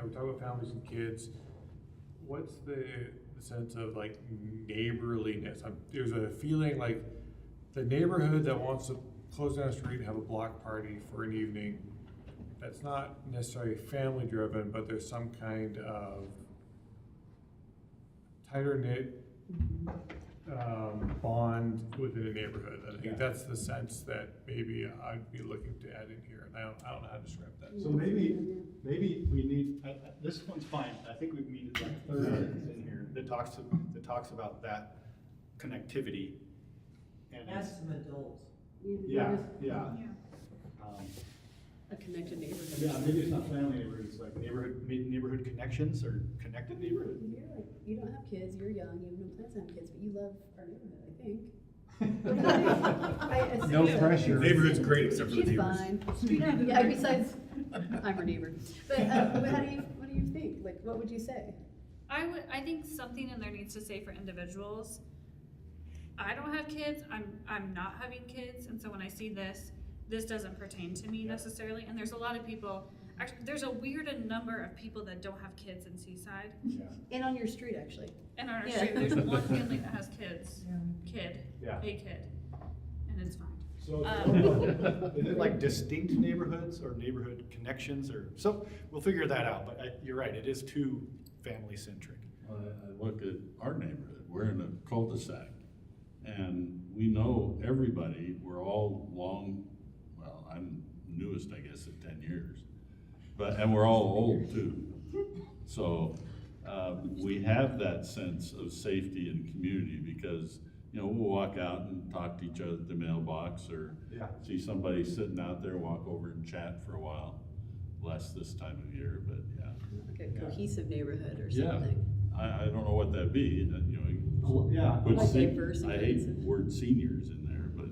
we talk about families and kids, what's the sense of like neighborliness? There's a feeling like the neighborhood that wants to close down a street and have a block party for an evening, that's not necessarily family driven, but there's some kind of tighter knit bond within a neighborhood. I think that's the sense that maybe I'd be looking to add in here, and I don't know how to describe that. So maybe we need, this one's fine, I think we need like third sentence in here that talks about that connectivity. And As some adults. Yeah. A connected neighborhood. Yeah, maybe it's not family neighborhoods, like neighborhood connections or connected neighborhood. You don't have kids, you're young, you have no plans to have kids, but you love our neighborhood, I think. No pressure. neighborhood's great except for the She's neighbors. fine. Yeah, besides, I'm her neighbor. But what do you think? Like, what would you say? I think something in there needs to say for individuals. I don't have kids, I'm not having kids, and so when I see this doesn't pertain to me necessarily, and there's a lot of people, actually, there's a weird number of people that don't have kids in Seaside. Yeah. And on your street, actually. And on our Yeah. street, there's one family that has kids, Yeah. a kid, and it's fine. So, is it like distinct neighborhoods or neighborhood connections or, so, we'll figure that out, but you're right, it is too family centric. Well, I look at our neighborhood, we're in a cul-de-sac, and we know everybody, we're all I'm newest, I guess, at 10 years, and we're all old too. So, we have that sense of safety and community because, we'll walk out and talk to each other at the mailbox or see somebody sitting out there, walk over and chat for a while. Less this time of year, but yeah. Like a cohesive neighborhood or Yeah. something. I don't know what that'd be, Yeah. put Like se- diverse and I hate inclusive. the word seniors in there, but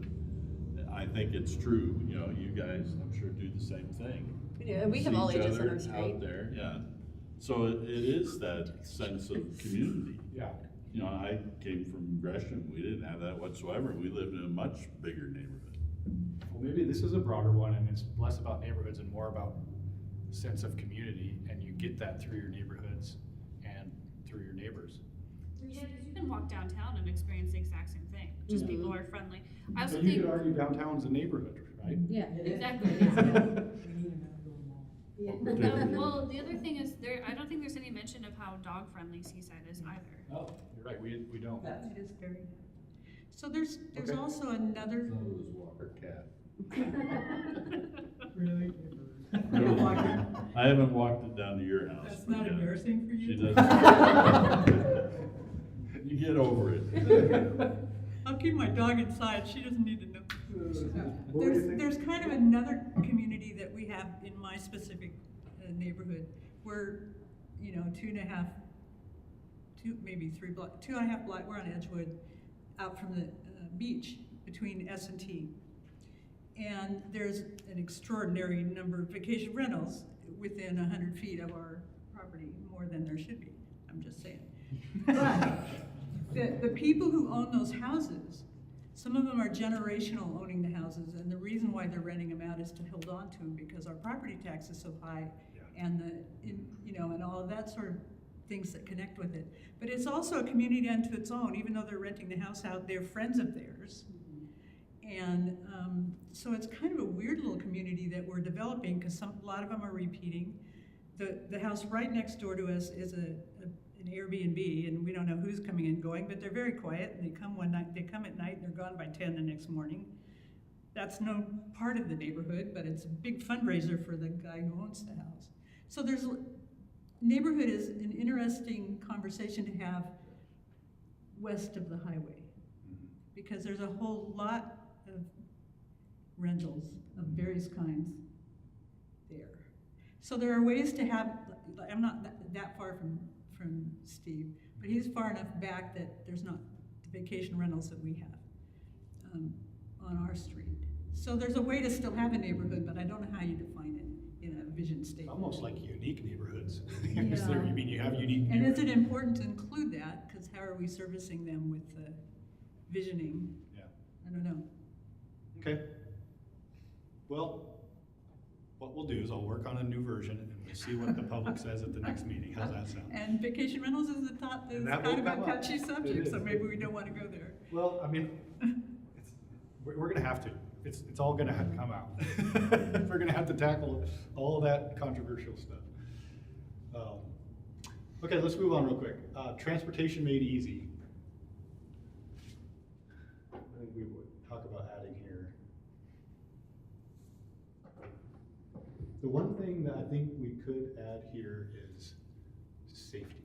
I think it's true, you guys, I'm sure do the same thing. Yeah, we have See all each ages on other our street. Out there, yeah. So it is that sense of community. Yeah. I came from Gresham, we didn't have that whatsoever, we lived in a much bigger neighborhood. Well, maybe this is a broader one and it's less about neighborhoods and more about sense of community, and you get that through your neighborhoods and through your neighbors. Yeah, 'cause you can walk downtown and experience the exact same thing, just people are friendly. I also But you think, could argue downtown's a neighborhood, right? Yeah, exactly. We need an outdoor mall. yeah. Well, the other thing is I don't think there's any mention of how dog-friendly Seaside is either. Oh, you're right, we don't. It is very. So there's Okay. also another. Walker cat. Really? I haven't walked it down to your house. That's not but, embarrassing for She you? doesn't. You get over it. I'll keep my dog inside, she doesn't need to know. What do you think? There's kind of another community that we have in my specific neighborhood where, you know, 2.5 block, we're on Edgewood, out from the beach between S&T. And there's an extraordinary number of vacation rentals within 100 feet of our property, more than there should be, I'm just saying. But the people who own those houses, some of them are generational owning the houses, and the reason why they're renting them out is to hold on to them because our property tax is so high, and you know, and all of that sort of things that connect with it. But it's also a community unto its own, even though they're renting the house out, they're friends of theirs. And so it's kind of a weird little community that we're developing because a lot of them are repeating. The house right next door to us is an Airbnb, and we don't know who's coming and going, but they're very quiet, and they come one night, they come at night and they're gone by 10 the next morning. That's no part of the neighborhood, but it's a big fundraiser for the guy who owns the house. So neighborhood is an interesting conversation to have west of the highway, because there's a whole lot of rentals of various kinds there. So there are ways to have, I'm not that far from Steve, but he's far enough back that there's not the vacation rentals that we have on our street. So there's a way to still have a neighborhood, but I don't know how you define it in a vision statement. Almost like unique neighborhoods. Yeah. You mean you have unique And is neighborhoods? it important to include that? Because how are we servicing them with visioning? Yeah. I don't know. Okay. Well, what we'll do is I'll work on a new version and we'll see what the public says at the next meeting. How's that sound? And vacation rentals is the top, is And that kind will of a come up. touchy It subject, so is. maybe we don't want to go there. Well, I mean, we're gonna have to. It's all gonna come out. We're gonna have to tackle all of that controversial stuff. Okay, let's move on real quick. Transportation made easy. I think we would talk about adding here. The one thing that I think we could add here is safety.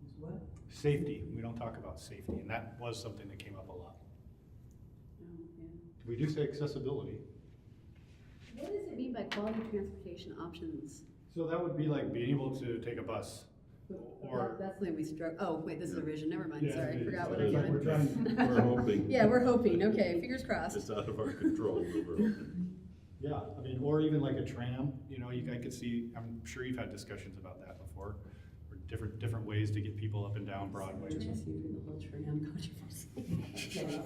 Is what? Safety, we don't talk about safety, and that was something that came up a lot. We do say accessibility. What does it mean by quality transportation options? So that would be like being able to take a bus, or. That's the way we struck, oh, wait, this is a revision, never mind, Yeah, sorry, it is. forgot what It's I'm like we're doing. trying- We're hoping. Yeah, we're hoping, okay, fingers crossed. It's out of our control, but we're hoping. Yeah, I mean, or even like a tram, you know, I could see, I'm sure you've had discussions about that before, or different ways to get people up and down Broadway or Interesting, something. doing the whole tram controversy.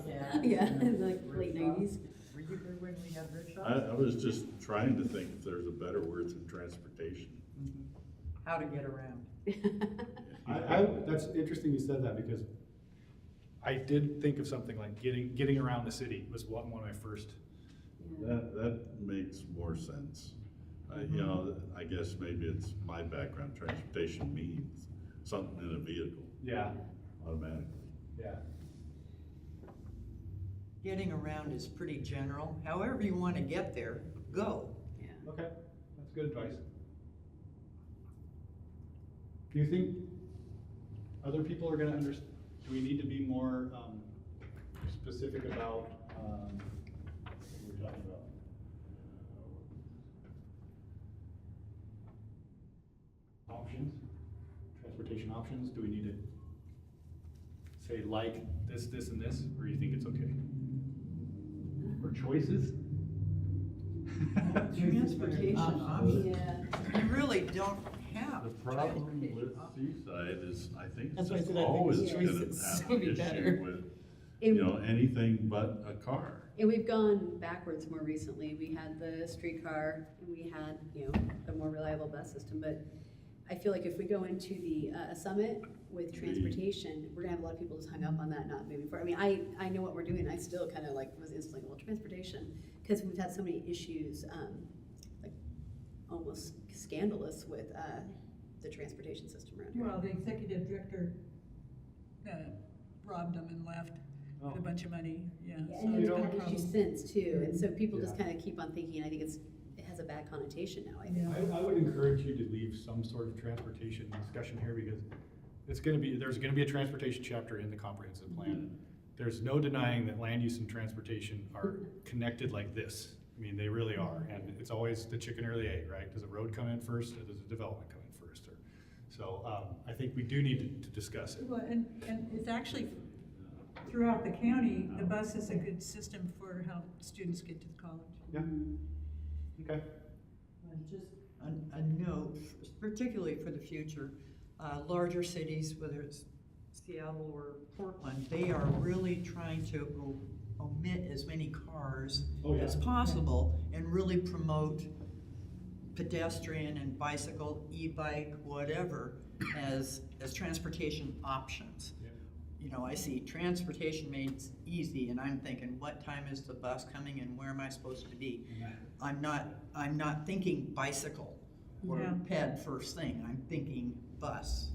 Yeah. Yeah, in the late 90s. Were you here when we had workshops? I was just trying to think if there's a better word than transportation. How to get around. That's interesting you said that, because I did think of something like getting around the city was one of my first. That makes more sense. You know, I guess maybe it's my background, transportation means something in a vehicle Yeah, automatically. yeah. Getting around is pretty general. However you want to get there, go. Yeah. Okay, that's good advice. Do you think other people are gonna do we need to be more, specific about, what we're talking about? Options, transportation options, do we need to say like this, this, and this, or you think it's okay? Or choices? Transportation options. Yeah. You really don't have. The problem transportation with options. Seaside is, I think That's it's why I just said I think always it's gonna choices have would an be better. issue with, you know, anything but a car. And we've gone backwards more recently. We had the streetcar and we had, you know, a more reliable bus system, but I feel like if we go into the, summit with transportation, we're gonna have a lot of people just hung up on that, not moving forward. I mean, I know what we're doing, I still kind of like was instantly, well, transportation, because we've had so many issues, like almost scandalous with, the transportation system around here. Well, the executive director robbed them and left with a bunch of money, yeah. Yeah, so and it's there's been a been issues problem. since too, and so people just Yeah. kind of keep on thinking, I think it has a bad connotation now, I think. Yeah. I would encourage you to leave some sort of transportation discussion here, because there's gonna be a transportation chapter in the comprehensive plan. There's no denying that land use and transportation are connected like this. I mean, they really are, and it's always the chicken or the egg, right? Does a road come in first, or does a development come in first? So I think we do need to discuss it. Well, and it's actually, throughout the county, the bus is a good system for how students get to the college. Yeah. Okay. And just a note, particularly for the future, larger cities, whether it's Seattle or Portland, they are really trying to omit as many cars as possible and really promote pedestrian and bicycle, e-bike, whatever, as transportation options. Yeah. You know, I see transportation means easy, and I'm thinking, what time is the bus coming and where am I supposed to be? I'm not thinking bicycle or Yeah. ped first thing, I'm thinking bus.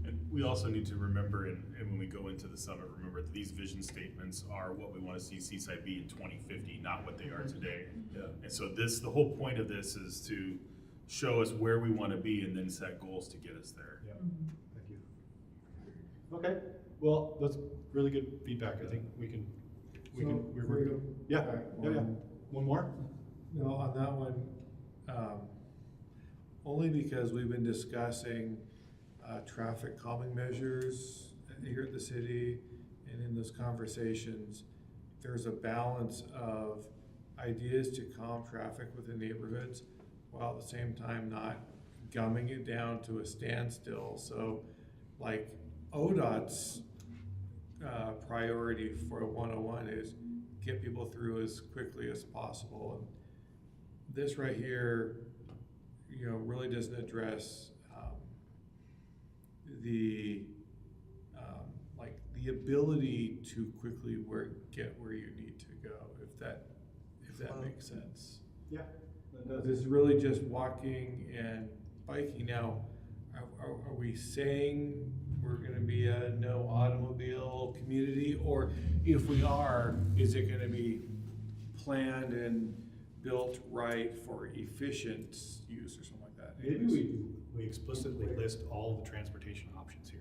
And we also need to remember, and when we go into the summit, remember that these vision statements are what we want to see Seaside be in 2050, not what they are today. Yeah. And so the whole point of this is to show us where we want to be and then set goals to get us there. Yeah. Thank you. Okay, well, that's really good feedback. I think we can, yeah, yeah. One more? No, on that one, only because we've been discussing traffic calming measures here at the city, and in those conversations, there's a balance of ideas to calm traffic within neighborhoods, while at the same time not gumming it down to a standstill. So like ODOT's priority for 101 is get people through as quickly as possible. And this right here, you know, really doesn't address the ability to quickly get where you need to go, if that makes sense. Yeah. This is really just walking and biking. Now, are we saying we're gonna be a no automobile community? Or if we are, is it gonna be planned and built right for efficient use or something like that? Maybe we explicitly list all the transportation options here.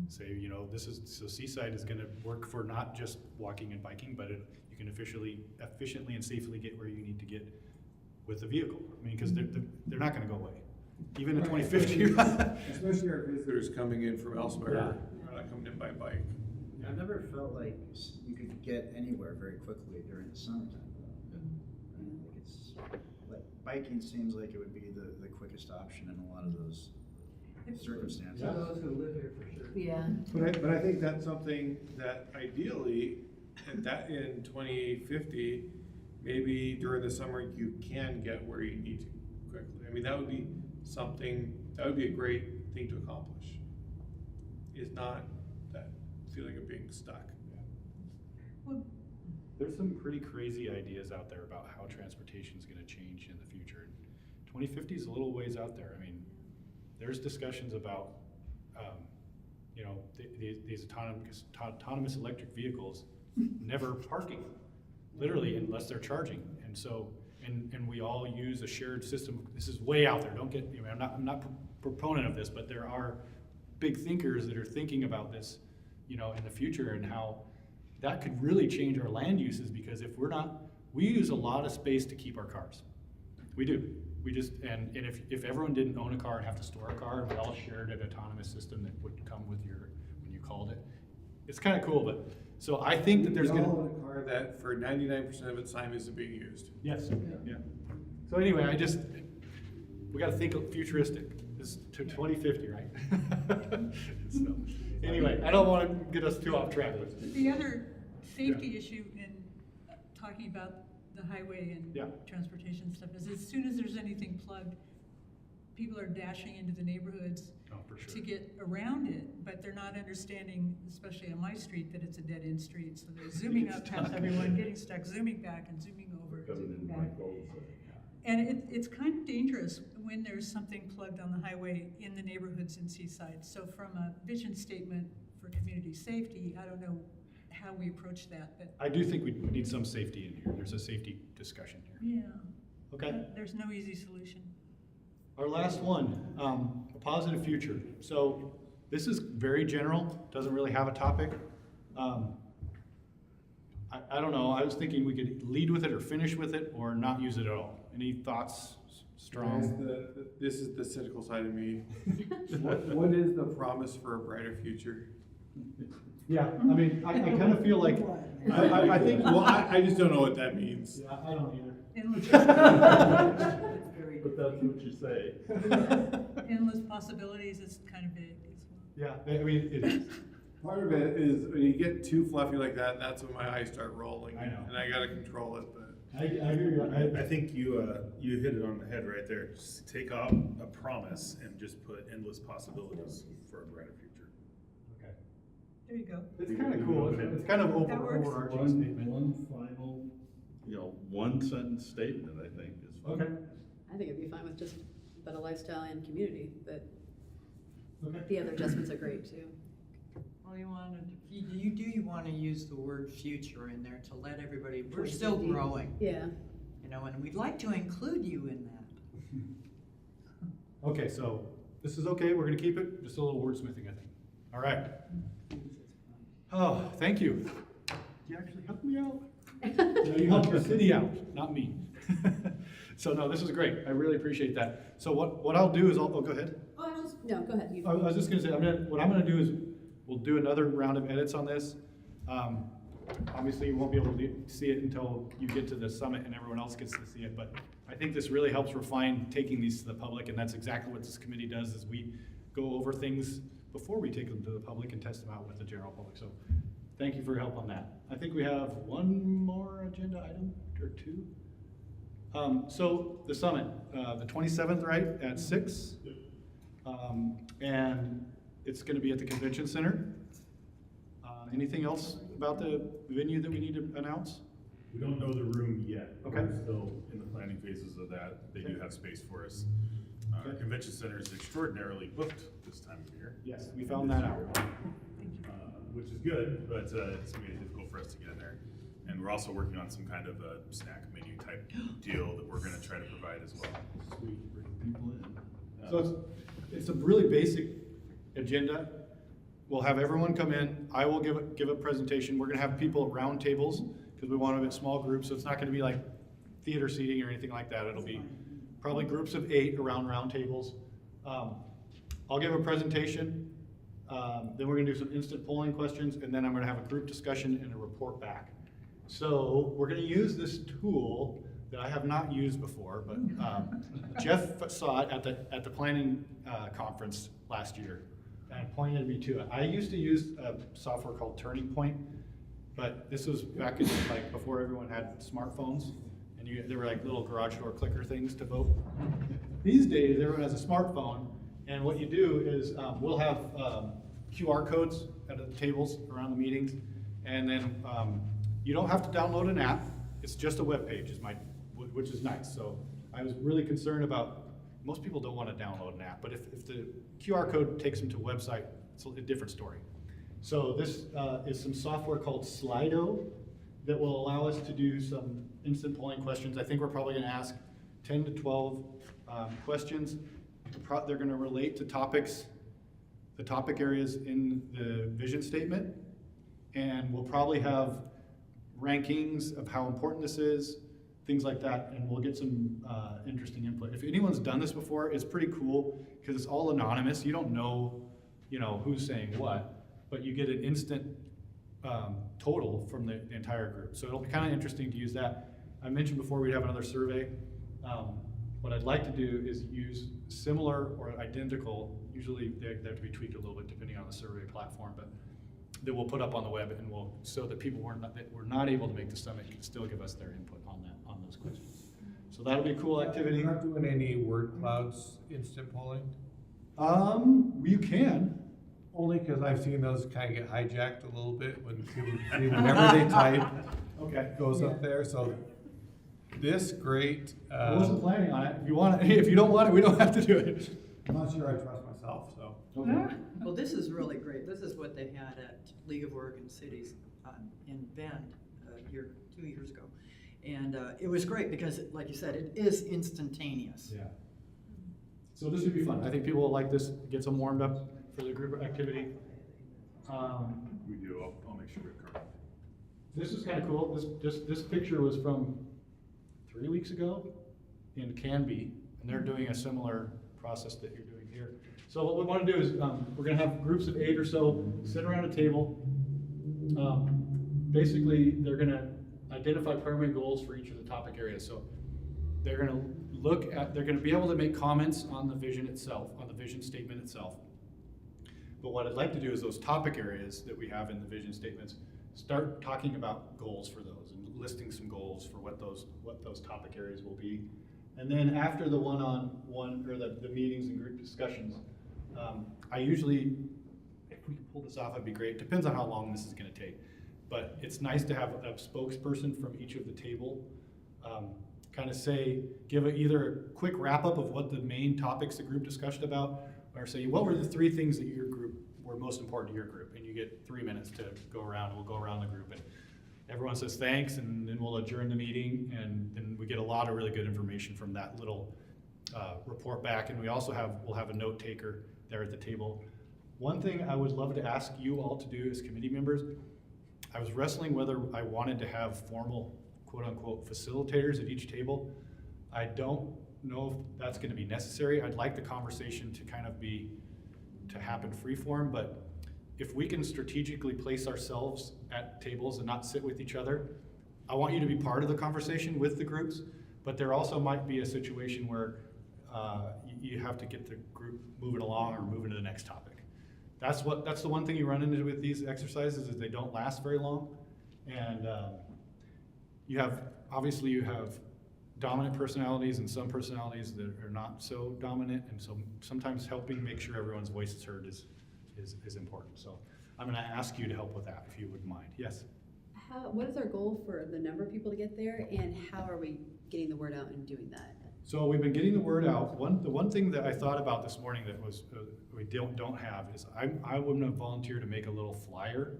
Say, you know, so Seaside is gonna work for not just walking and biking, but you can efficiently and safely get where you need to get with a vehicle. I mean, because they're not gonna go away, even in 2050. Especially our visitors coming in from elsewhere, are not coming in by bike. I've never felt like you could get anywhere very quickly during the summertime. I mean, like biking seems like it would be the quickest option in a lot of those circumstances. For those who live here, for sure. Yeah. But I think that's something that ideally, in 2050, maybe during the summer, you can get where you need to quickly. I mean, that would be a great thing to accomplish. Is not that feeling of being stuck. Well, There's some pretty crazy ideas out there about how transportation is going to change in the future. 2050 is a little ways out there. I mean, there's discussions about, you know, these autonomous electric vehicles never parking, literally, unless they're charging. And so, and we all use a shared system. This is way out there. Don't get, you know, I'm not proponent of this, but there are big thinkers that are thinking about this, you know, in the future, and how that could really change our land uses, because if we use a lot of space to keep our cars. We do. We just, and if everyone didn't own a car and have to store a car, and we all shared an autonomous system that would come with when you called it, it's kind of cool. But so I think that there's We all own a car that for 99% of its time isn't being used. yes, yeah. So anyway, we got to think futuristic. This to 2050, right? So anyway, I don't want to get us too off track. But the other safety issue in talking about the highway and Yeah. transportation stuff is as soon as there's anything plugged, people are dashing into the neighborhoods Oh, for to get around it, but they're not understanding, especially on my street, that it's a dead-end street, so they're zooming up past everyone, getting stuck, zooming back and zooming over, zooming back. And it's kind of dangerous when there's something plugged on the highway in the neighborhoods in Seaside. So from a vision statement for community safety, I don't know how we approach that, but I do think we need some safety in here. There's a safety discussion here. yeah. Okay. There's no easy solution. Our last one, a positive future. So this is very general, doesn't really have a topic. I don't know, I was thinking we could lead with it or finish with it or not use it at all. Any thoughts, strong? This is the cynical side of me. What is the promise for a brighter future? Yeah, I mean, I kind of feel like, I think, well, I just don't know what that means. yeah, I don't either. Endless, But that's what you say. endless possibilities is kind of big as well. Yeah, I mean, it is. Part of it is when you get too fluffy like that, that's when my eyes start rolling. I know. And I gotta control it, but. I hear you. I think you hit it on the head right there. Just take off a promise and just put endless possibilities for a brighter future. Okay. There you go. It's kind of cool. It's kind of That works. overarching statement. One final, one sentence statement, I think is fine. Okay. I think it'd be fine with just better lifestyle and community, but Okay. the other adjustments are great too. Well, you want to use the word future in there to let everybody, we're still growing, Yeah. you know, and we'd like to include you in that. Okay, so this is okay. We're gonna keep it. Just a little wordsmithing, I think. All right. Oh, thank you. You actually helped me out. No, you helped the city out, not me. So no, this is great. I really appreciate that. So what I'll do is oh, go ahead. No, go ahead. I was just gonna say, what I'm gonna do is we'll do another round of edits on this. Obviously, you won't be able to see it until you get to the summit and everyone else gets to see it, but I think this really helps refine taking these to the public, and that's exactly what this committee does, is we go over things before we take them to the public and test them out with the general public. So thank you for your help on that. I think we have one more agenda item or two. So the summit, the 27th, right, at 6? And it's gonna be at the convention center. Anything else about the venue that we need to announce? We don't know the room yet. Okay. We're still in the planning phases of that. They do have space for us. Our Okay. convention center is extraordinarily booked this time of year. Yes, we found that out. Which is good, but it's made it difficult for us to get in there. And we're also working on some kind of a snack menu type deal that we're gonna try to provide as well. Sweet, bring people in. So it's a really basic agenda. We'll have everyone come in. I will give a presentation. We're gonna have people at round tables because we want them in small groups, so it's not gonna be like theater seating or anything like that. It'll be probably groups of 8 around round tables. I'll give a presentation. Then we're gonna do some instant polling questions, and then I'm gonna have a group discussion and a report back. So we're gonna use this tool that I have not used before, but Jeff saw it at the planning conference last year and pointed me to it. I used to use a software called Turning Point, but this was back in like before everyone had smartphones, and there were like little garage door clicker things to vote. These days, everyone has a smartphone, and what you do is we'll have QR codes at the tables around the meetings, and then you don't have to download an app. It's just a web page, which is nice. So I was really concerned about, most people don't want to download an app, but if the QR code takes them to a website, it's a different story. So this is some software called Slido that will allow us to do some instant polling questions. I think we're probably gonna ask 10 to 12 questions. They're gonna relate to topics, the topic areas in the vision statement. And we'll probably have rankings of how important this is, things like that, and we'll get some interesting input. If anyone's done this before, it's pretty cool because it's all anonymous. You don't know, who's saying what, but you get an instant total from the entire group. So it'll be kind of interesting to use that. I mentioned before we'd have another survey. What I'd like to do is use similar or identical, usually they have to be tweaked a little bit depending on the survey platform, but that we'll put up on the web, and so that people that were not able to make the summit can still give us their input on those questions. So that'll be a cool activity. We're not doing any word clouds instant polling? You can. Only because I've seen those kind of get hijacked a little bit when people see whenever they type, Okay. it goes up there, so this great. I wasn't planning on it. If you want it, if you don't want it, we don't have to do it. I'm not sure I trust myself, so. Okay. Well, this is really great. This is what they had at League of Oregon Cities in Bend 2 years ago. And it was great because, like you said, it is instantaneous. Yeah. So this would be fun. I think people will like this, gets them warmed up for the group activity. We do, I'll make sure we're correct. This is kind of cool. This picture was from 3 weeks ago in Canby, and they're doing a similar process that you're doing here. So what we want to do is we're going to have groups of 8 or so sit around a table. Basically, they're going to identify primary goals for each of the topic areas. So they're going to they're going to be able to make comments on the vision itself, on the vision statement itself. But what I'd like to do is those topic areas that we have in the vision statements, start talking about goals for those and listing some goals for what those topic areas will be. And then after the one-on-one or the meetings and group discussions, I usually, if we could pull this off, it'd be great. Depends on how long this is going to take. But it's nice to have a spokesperson from each of the table kind of give either a quick wrap up of what the main topics the group discussed about, or say, what were the 3 things that your group were most important to your group? And you get 3 minutes to go around, and we'll go around the group. And everyone says thanks, and then we'll adjourn the meeting, and then we get a lot of really good information from that little report back. And we also we'll have a note taker there at the table. One thing I would love to ask you all to do as committee members, I was wrestling whether I wanted to have formal quote-unquote facilitators at each table. I don't know if that's going to be necessary. I'd like the conversation to kind of to happen free-form, but if we can strategically place ourselves at tables and not sit with each other, I want you to be part of the conversation with the groups, but there also might be a situation where you have to get the group moving along or moving to the next topic. That's the one thing you run into with these exercises is they don't last very long. And you have dominant personalities and some personalities that are not so dominant, and so sometimes helping make sure everyone's voice is heard is important. So I'm going to ask you to help with that if you wouldn't mind. Yes? What is our goal for the number of people to get there, and how are we getting the word out and doing that? So we've been getting the word out. The one thing that I thought about this morning that was we don't have is I wouldn't have volunteered to make a little flyer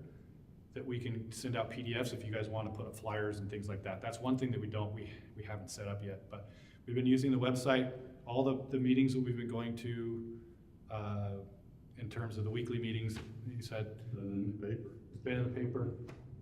that we can send out PDFs if you guys want to put up flyers and things like that. That's one thing that we haven't set up yet, but we've been using the website, all the meetings that we've been going to in terms of the weekly meetings. You said In the paper. it's been in the paper.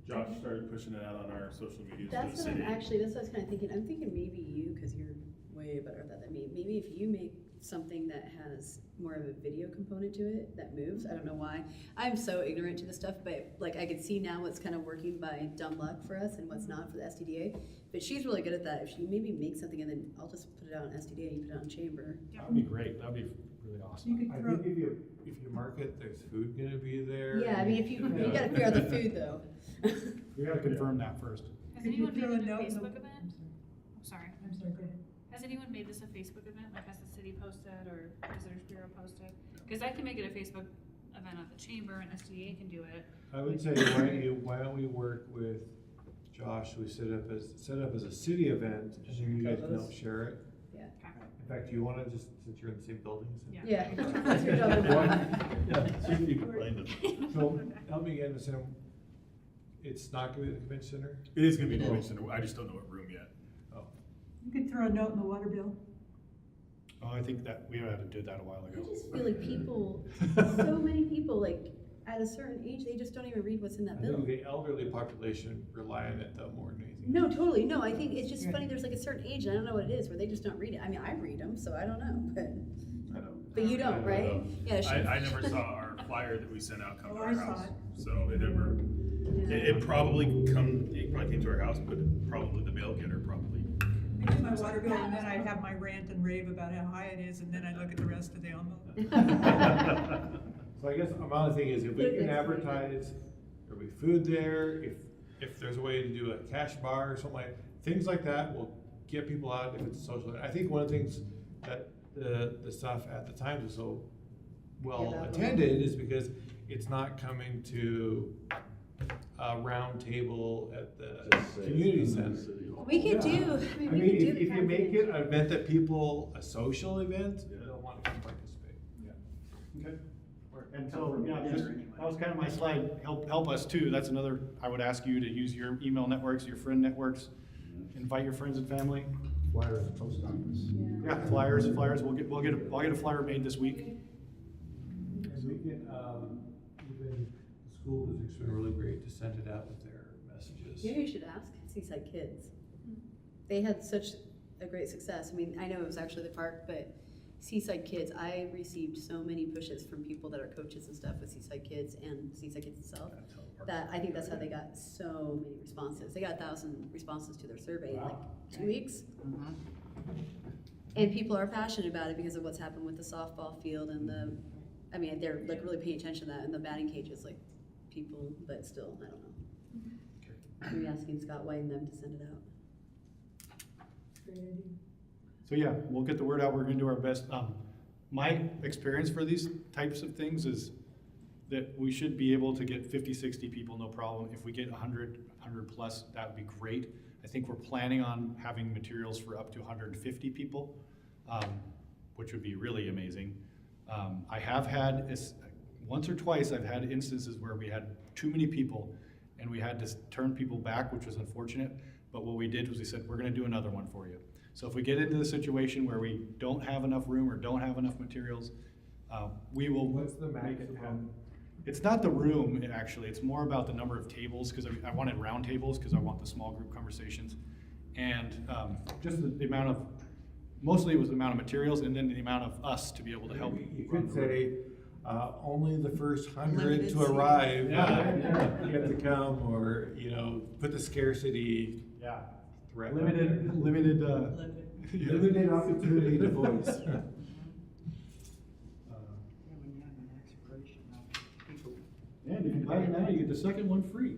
Josh started pushing it out on our social media. That's what that's what I was kind of thinking. I'm thinking maybe you, because you're way better at that than me, maybe if you make something that has more of a video component to it that moves. I don't know why. I'm so ignorant to this stuff, but like I could see now what's kind of working by dumb luck for us and what's not for the STDA. But she's really good at that. If she maybe makes something and then I'll just put it out on STDA and you put it on Chamber. That would be great. That would be really awesome. You could I throw, think if you mark it, there's food gonna be there. Yeah, I mean if you gotta figure out the food though. We got to confirm that first. Has Could you anyone made throw a it a note in the- Facebook event? I'm sorry. I'm sorry, go ahead. Has anyone made this a Facebook event? Like has the city posted or Visitors Bureau posted? Because I can make it a Facebook event at the chamber and SDA can do it. I would say, why don't we work with Josh, we set up as a city event, and then you guys can help share it. Yeah. In fact, do you wanna just, since you're in the same building? Yeah. Yeah. That's your job. Yeah, see if you can find it. So, help me again, so it's not gonna be the convention center? It is gonna be the convention center. I just don't know what room yet. You could throw a note in the water bill. Oh, I think that we had to do that a while I ago. just feel like people, so many people, like at a certain age, they just don't even read what's in that I bill. think the elderly population rely on it though more than anything. No, totally. No, I think it's just funny. There's like a certain age, and I don't know what it is, where they just don't read it. I mean, I read them, so I don't know, I know. but you don't, right? Yeah, I never saw our flyer that we sent out come Oh, to our I saw house. it. So it probably came to our house, but probably the mail getter probably. I do my water bill, and then I have my rant and rave about how high it is, and then I look at the rest of the envelope. So I guess my other thing is if we can advertise, there'll be food there, if there's a way to do a cash bar or something things like that will get people out if it's a social. I think one of the things that the stuff at the Times was so well Yeah, that attended is because it's not coming to a round table at the Just say it's community in the center. City Hall. We could Yeah. do, I I mean, we mean, could do if the you make captioning. it an event that people, a social event, Yeah. they'll want to come participate. Okay. And so, yeah, just, that was kind of my slide, help us too, that's another, I would ask you to use your email networks, your friend networks, invite your friends and family. Flyer at the post office. Yeah, flyers, we'll get a flyer made this week. And we can, even the school district's been really great to send it out with their messages. Maybe you should ask Seaside Kids. They had such a great success. I mean, I know it was actually the park, but Seaside Kids, I received so many pushes from people that are coaches and stuff with Seaside Kids and Seaside Kids itself, that I think that's how they got so many responses. They got 1,000 responses to their survey in like 2 weeks. And people are passionate about it because of what's happened with the softball field and I mean, they're like really paying attention to that, and the batting cages, like people, but still, I don't know. Maybe asking Scott White and them to send it out. Great idea. So yeah, we'll get the word out, we're gonna do our best. My experience for these types of things is that we should be able to get 50, 60 people, no problem. If we get 100 plus, that would be great. I think we're planning on having materials for up to 150 people, which would be really amazing. I have had, once or twice, I've had instances where we had too many people and we had to turn people back, which was unfortunate. But what we did was we said, we're gonna do another one for you. So if we get into the situation where we don't have enough room or don't have enough materials, we will What's the make it happen. maximum? It's not the room, actually, it's more about the number of tables, because I wanted round tables, because I want the small group conversations. And just the amount of, mostly it was the amount of materials, and then the amount of us to be able to help. You run could the room. say, only the first 100 Limited to seating. arrive Yeah. get to come, or, put the scarcity Yeah. threat. Limited, yeah. Limited opportunity to voice. When you have an expiration of people. And if you buy it now, you get the second one free.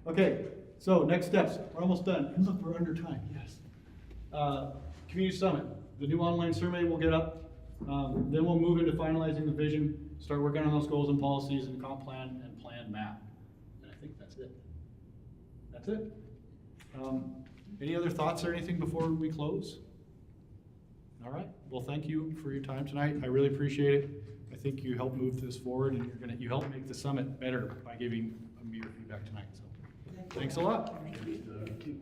Okay, so next steps, we're almost done. And look, we're under time, yes. Community Summit, the new online survey will get up. Then we'll move into finalizing the vision, start working on those goals and policies and comp plan and plan map. And I think that's it. That's it. Any other thoughts or anything before we close? All right, well, thank you for your time tonight. I really appreciate it. I think you helped move this forward, and you helped make the summit better by giving me your feedback tonight, so. Thanks a lot. Thank you.